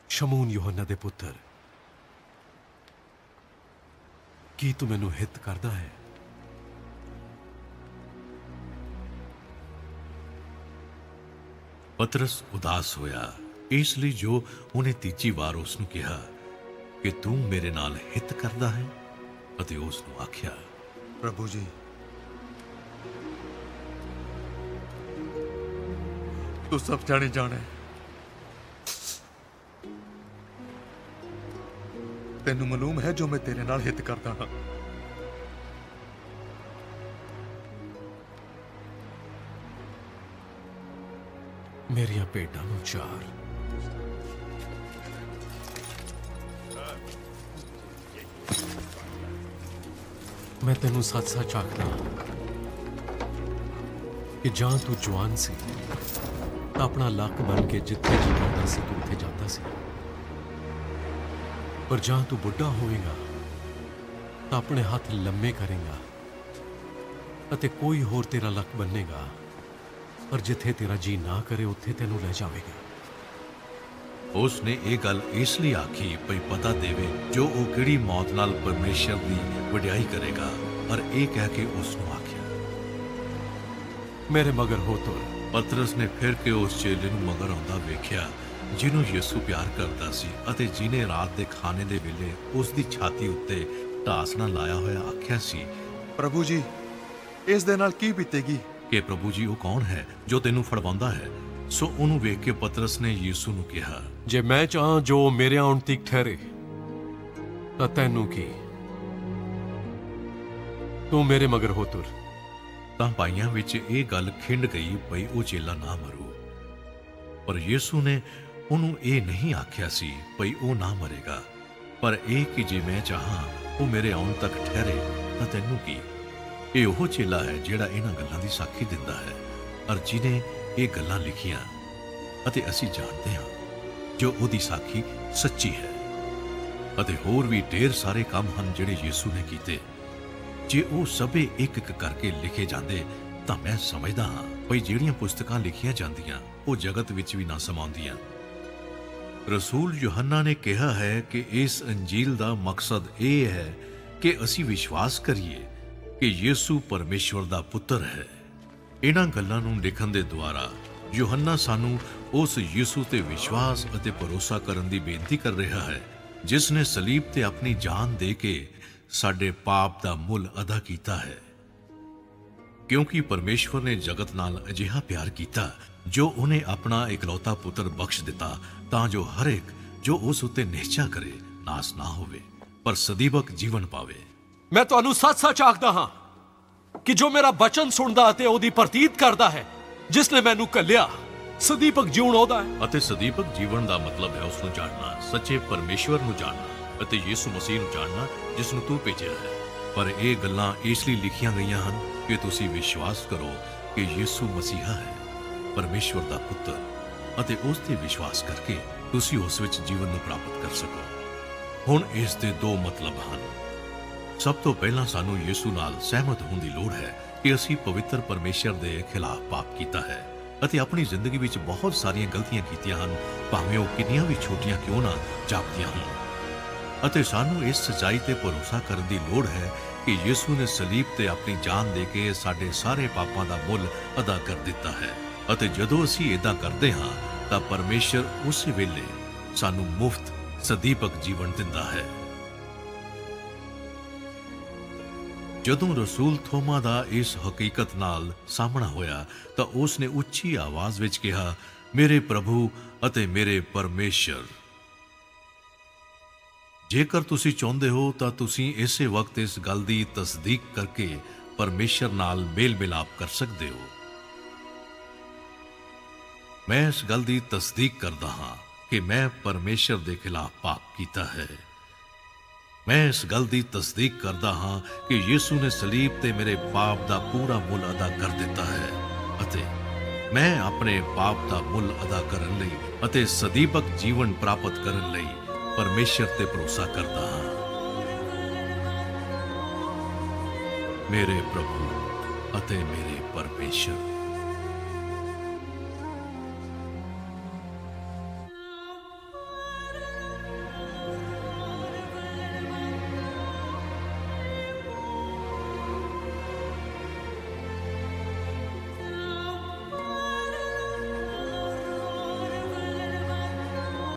ਸ਼ਮੌਨ ਯੋਹੰਨਾ ਦੇ ਪੁੱਤਰ, ਕੀ ਤੂੰ ਮੈਨੂੰ ਹਿੱਤ ਕਰਦਾ ਹੈ? ਪਤਰਸ ਉਦਾਸ ਹੋਇਆ, ਇਸ ਲਈ ਜੋ ਉਹਨੇ ਤੀਜੀ ਵਾਰ ਉਸ ਨੂੰ ਕਿਹਾ ਕਿ ਤੂੰ ਮੇਰੇ ਨਾਲ ਹਿੱਤ ਕਰਦਾ ਹੈ, ਅਤੇ ਉਸ ਨੂੰ ਆਖਿਆ, ਪ੍ਰਭੂ ਜੀ, ਤੂੰ ਸਭ ਜਾਣੇ ਜਾਣਾ ਹੈ। ਤੈਨੂੰ ਮਾਲੂਮ ਹੈ ਜੋ ਮੈਂ ਤੇਰੇ ਨਾਲ ਹਿੱਤ ਕਰਦਾ ਹਾਂ। ਮੇਰੀਆਂ ਭੇਡਾਂ ਨੂੰ ਚਾਰ। ਮੈਂ ਤੈਨੂੰ ਸੱਚ-ਸੱਚ ਆਖਦਾ ਕਿ ਜਾਂ ਤੂੰ ਜਵਾਨ ਸੀ ਤਾਂ ਆਪਣਾ ਲੱਕ ਬਣ ਕੇ ਜਿੱਥੇ ਜੀ ਕਰਦਾ ਸੀ ਤੂੰ ਉੱਥੇ ਜਾਂਦਾ ਸੀ, ਪਰ ਜਾਂ ਤੂੰ ਬੁੱਢਾ ਹੋਵੇਗਾ ਤਾਂ ਆਪਣੇ ਹੱਥ ਲੰਮੇ ਕਰੇਗਾ ਅਤੇ ਕੋਈ ਹੋਰ ਤੇਰਾ ਲੱਕ ਬੰਨੇਗਾ, ਪਰ ਜਿੱਥੇ ਤੇਰਾ ਜੀ ਨਾ ਕਰੇ ਉੱਥੇ ਤੈਨੂੰ ਲੈ ਜਾਵੇਗਾ। ਉਸ ਨੇ ਇਹ ਗੱਲ ਇਸ ਲਈ ਆਖੀ ਭਈ ਪਤਾ ਦੇਵੇ ਜੋ ਉਹ ਕਿਹੜੀ ਮੌਤ ਨਾਲ ਪਰਮੇਸ਼ਰ ਦੀ ਵਡਿਆਈ ਕਰੇਗਾ, ਪਰ ਇਹ ਕਹਿ ਕੇ ਉਸ ਨੂੰ ਆਖਿਆ, ਮੇਰੇ ਮਗਰ ਹੋ ਤੁਰ। ਪਤਰਸ ਨੇ ਫਿਰ ਕੇ ਉਸ ਚੇਲੇ ਨੂੰ ਮਗਰ ਆਉਂਦਾ ਵੇਖਿਆ ਜਿਹਨੂੰ ਯਿਸੂ ਪਿਆਰ ਕਰਦਾ ਸੀ, ਅਤੇ ਜਿਹਨੇ ਰਾਤ ਦੇ ਖਾਣੇ ਦੇ ਵੇਲੇ ਉਸ ਦੀ ਛਾਤੀ ਉੱਤੇ ਢਾਸਣਾ ਲਾਇਆ ਹੋਇਆ ਆਖਿਆ ਸੀ, ਪ੍ਰਭੂ ਜੀ, ਇਸ ਦੇ ਨਾਲ ਕੀ ਬੀਤੇਗੀ? ਕਿ ਪ੍ਰਭੂ ਜੀ ਉਹ ਕੌਣ ਹੈ ਜੋ ਤੈਨੂੰ ਫੜਵਾਉਂਦਾ ਹੈ? ਸੋ ਉਹਨੂੰ ਵੇਖ ਕੇ ਪਤਰਸ ਨੇ ਯਿਸੂ ਨੂੰ ਕਿਹਾ, ਜੇ ਮੈਂ ਚਾਹਾਂ ਜੋ ਮੇਰੇ ਆਉਣ ਤੀਕ ਠਹਿਰੇ ਤਾਂ ਤੈਨੂੰ ਕੀ, ਤੂੰ ਮੇਰੇ ਮਗਰ ਹੋ ਤੁਰ। ਤਾਂ ਭਾਈਆਂ ਵਿੱਚ ਇਹ ਗੱਲ ਖਿੰਡ ਗਈ ਭਈ ਉਹ ਚੇਲਾ ਨਾ ਮਰੂ। ਪਰ ਯਿਸੂ ਨੇ ਉਹਨੂੰ ਇਹ ਨਹੀਂ ਆਖਿਆ ਸੀ ਭਈ ਉਹ ਨਾ ਮਰੇਗਾ, ਪਰ ਇਹ ਕਿ ਜੇ ਮੈਂ ਚਾਹਾਂ ਉਹ ਮੇਰੇ ਆਉਣ ਤੱਕ ਠਹਿਰੇ ਤਾਂ ਤੈਨੂੰ ਕੀ। ਇਹ ਉਹ ਚੇਲਾ ਹੈ ਜਿਹੜਾ ਇਹਨਾਂ ਗੱਲਾਂ ਦੀ ਸਾਖੀ ਦਿੰਦਾ ਹੈ, ਔਰ ਜਿਹਨੇ ਇਹ ਗੱਲਾਂ ਲਿਖੀਆਂ, ਅਤੇ ਅਸੀਂ ਜਾਣਦੇ ਹਾਂ ਜੋ ਉਹਦੀ ਸਾਖੀ ਸੱਚੀ ਹੈ। ਅਤੇ ਹੋਰ ਵੀ ਢੇਰ ਸਾਰੇ ਕੰਮ ਹਨ ਜਿਹੜੇ ਯਿਸੂ ਨੇ ਕੀਤੇ। ਜੇ ਉਹ ਸਭੇ ਇੱਕ ਇੱਕ ਕਰਕੇ ਲਿਖੇ ਜਾਂਦੇ ਤਾਂ ਮੈਂ ਸਮਝਦਾ ਹਾਂ ਭਈ ਜਿਹੜੀਆਂ ਪੁਸਤਕਾਂ ਲਿਖੀਆਂ ਜਾਂਦੀਆਂ ਉਹ ਜਗਤ ਵਿੱਚ ਵੀ ਨਾ ਸਮਾਉਂਦੀਆਂ। ਰਸੂਲ ਯੋਹੰਨਾ ਨੇ ਕਿਹਾ ਹੈ ਕਿ ਇਸ ਅੰਜੀਲ ਦਾ ਮਕਸਦ ਇਹ ਹੈ ਕਿ ਅਸੀਂ ਵਿਸ਼ਵਾਸ ਕਰੀਏ ਕਿ ਯਿਸੂ ਪਰਮੇਸ਼ਵਰ ਦਾ ਪੁੱਤਰ ਹੈ। ਇਹਨਾਂ ਗੱਲਾਂ ਨੂੰ ਲਿਖਣ ਦੇ ਦੁਆਰਾ ਯੋਹੰਨਾ ਸਾਨੂੰ ਉਸ ਯਿਸੂ ਤੇ ਵਿਸ਼ਵਾਸ ਅਤੇ ਭਰੋਸਾ ਕਰਨ ਦੀ ਬੇਨਤੀ ਕਰ ਰਿਹਾ ਹੈ, ਜਿਸ ਨੇ ਸਲੀਬ ਤੇ ਆਪਣੀ ਜਾਨ ਦੇ ਕੇ ਸਾਡੇ ਪਾਪ ਦਾ ਮੁੱਲ ਅਦਾ ਕੀਤਾ ਹੈ। ਕਿਉਂਕਿ ਪਰਮੇਸ਼ਵਰ ਨੇ ਜਗਤ ਨਾਲ ਅਜਿਹਾ ਪਿਆਰ ਕੀਤਾ ਜੋ ਉਹਨੇ ਆਪਣਾ ਇਕਲੌਤਾ ਪੁੱਤਰ ਬਖਸ਼ ਦਿੱਤਾ, ਤਾਂ ਜੋ ਹਰ ਇੱਕ ਜੋ ਉਸ ਉੱਤੇ ਨਿਹਚਾ ਕਰੇ ਨਾਸ ਨਾ ਹੋਵੇ ਪਰ ਸਦੀਵਕ ਜੀਵਨ ਪਾਵੇ। ਮੈਂ ਤੁਹਾਨੂੰ ਸੱਚ-ਸੱਚ ਆਖਦਾ ਹਾਂ ਕਿ ਜੋ ਮੇਰਾ ਬਚਨ ਸੁਣਦਾ ਅਤੇ ਉਹਦੀ ਪ੍ਰਤੀਤ ਕਰਦਾ ਹੈ, ਜਿਸ ਨੇ ਮੈਨੂੰ ਕੱਲਿਆ, ਸਦੀਵਕ ਜੀਵਨ ਉਹਦਾ ਹੈ। ਅਤੇ ਸਦੀਵਕ ਜੀਵਨ ਦਾ ਮਤਲਬ ਹੈ ਉਸ ਨੂੰ ਜਾਣਨਾ, ਸੱਚੇ ਪਰਮੇਸ਼ਵਰ ਨੂੰ ਜਾਣਨਾ ਅਤੇ ਯਿਸੂ ਮਸੀਹ ਨੂੰ ਜਾਣਨਾ ਜਿਸ ਨੂੰ ਤੂੰ ਭੇਜਿਆ ਹੈ। ਪਰ ਇਹ ਗੱਲਾਂ ਇਸ ਲਈ ਲਿਖੀਆਂ ਗਈਆਂ ਹਨ ਕਿ ਤੁਸੀਂ ਵਿਸ਼ਵਾਸ ਕਰੋ ਕਿ ਯਿਸੂ ਮਸੀਹਾ ਹੈ, ਪਰਮੇਸ਼ਵਰ ਦਾ ਪੁੱਤਰ, ਅਤੇ ਉਸ ਤੇ ਵਿਸ਼ਵਾਸ ਕਰਕੇ ਤੁਸੀਂ ਉਸ ਵਿੱਚ ਜੀਵਨ ਨੂੰ ਪ੍ਰਾਪਤ ਕਰ ਸਕੋ। ਹੁਣ ਇਸ ਦੇ ਦੋ ਮਤਲਬ ਹਨ। ਸਭ ਤੋਂ ਪਹਿਲਾਂ ਸਾਨੂੰ ਯਿਸੂ ਨਾਲ ਸਹਿਮਤ ਹੋਣ ਦੀ ਲੋੜ ਹੈ ਕਿ ਅਸੀਂ ਪਵਿੱਤਰ ਪਰਮੇਸ਼ਰ ਦੇ ਖਿਲਾਫ ਪਾਪ ਕੀਤਾ ਹੈ ਅਤੇ ਆਪਣੀ ਜ਼ਿੰਦਗੀ ਵਿੱਚ ਬਹੁਤ ਸਾਰੀਆਂ ਗਲਤੀਆਂ ਕੀਤੀਆਂ ਹਨ, ਭਾਵੇਂ ਉਹ ਕਿੰਨੀਆਂ ਵੀ ਛੋਟੀਆਂ ਕਿਉਂ ਨਾ ਜਾਪਦੀਆਂ ਹੋਣ। ਅਤੇ ਸਾਨੂੰ ਇਸ ਸੱਚਾਈ ਤੇ ਭਰੋਸਾ ਕਰਨ ਦੀ ਲੋੜ ਹੈ ਕਿ ਯਿਸੂ ਨੇ ਸਲੀਬ ਤੇ ਆਪਣੀ ਜਾਨ ਦੇ ਕੇ ਸਾਡੇ ਸਾਰੇ ਪਾਪਾਂ ਦਾ ਮੁੱਲ ਅਦਾ ਕਰ ਦਿੱਤਾ ਹੈ। ਅਤੇ ਜਦੋਂ ਅਸੀਂ ਇਦਾਂ ਕਰਦੇ ਹਾਂ ਤਾਂ ਪਰਮੇਸ਼ਰ ਉਸੇ ਵੇਲੇ ਸਾਨੂੰ ਮੁਫਤ ਸਦੀਵਕ ਜੀਵਨ ਦਿੰਦਾ ਹੈ। ਜਦੋਂ ਰਸੂਲ ਥੋਮਾ ਦਾ ਇਸ ਹਕੀਕਤ ਨਾਲ ਸਾਹਮਣਾ ਹੋਇਆ ਤਾਂ ਉਸ ਨੇ ਉੱਚੀ ਆਵਾਜ਼ ਵਿੱਚ ਕਿਹਾ, ਮੇਰੇ ਪ੍ਰਭੂ ਅਤੇ ਮੇਰੇ ਪਰਮੇਸ਼ਰ। ਜੇਕਰ ਤੁਸੀਂ ਚਾਹੁੰਦੇ ਹੋ ਤਾਂ ਤੁਸੀਂ ਇਸੇ ਵਕਤ ਇਸ ਗੱਲ ਦੀ ਤਸਦੀਕ ਕਰਕੇ ਪਰਮੇਸ਼ਰ ਨਾਲ ਮੇਲ ਮਿਲਾਪ ਕਰ ਸਕਦੇ ਹੋ। ਮੈਂ ਇਸ ਗੱਲ ਦੀ ਤਸਦੀਕ ਕਰਦਾ ਹਾਂ ਕਿ ਮੈਂ ਪਰਮੇਸ਼ਰ ਦੇ ਖਿਲਾਫ ਪਾਪ ਕੀਤਾ ਹੈ। ਮੈਂ ਇਸ ਗੱਲ ਦੀ ਤਸਦੀਕ ਕਰਦਾ ਹਾਂ ਕਿ ਯਿਸੂ ਨੇ ਸਲੀਬ ਤੇ ਮੇਰੇ ਪਾਪ ਦਾ ਪੂਰਾ ਮੁੱਲ ਅਦਾ ਕਰ ਦਿੱਤਾ ਹੈ ਅਤੇ ਮੈਂ ਆਪਣੇ ਪਾਪ ਦਾ ਮੁੱਲ ਅਦਾ ਕਰਨ ਲਈ ਅਤੇ ਸਦੀਵਕ ਜੀਵਨ ਪ੍ਰਾਪਤ ਕਰਨ ਲਈ ਪਰਮੇਸ਼ਰ ਤੇ ਭਰੋਸਾ ਕਰਦਾ ਹਾਂ। ਮੇਰੇ ਪ੍ਰਭੂ ਅਤੇ ਮੇਰੇ ਪਰਮੇਸ਼ਰ।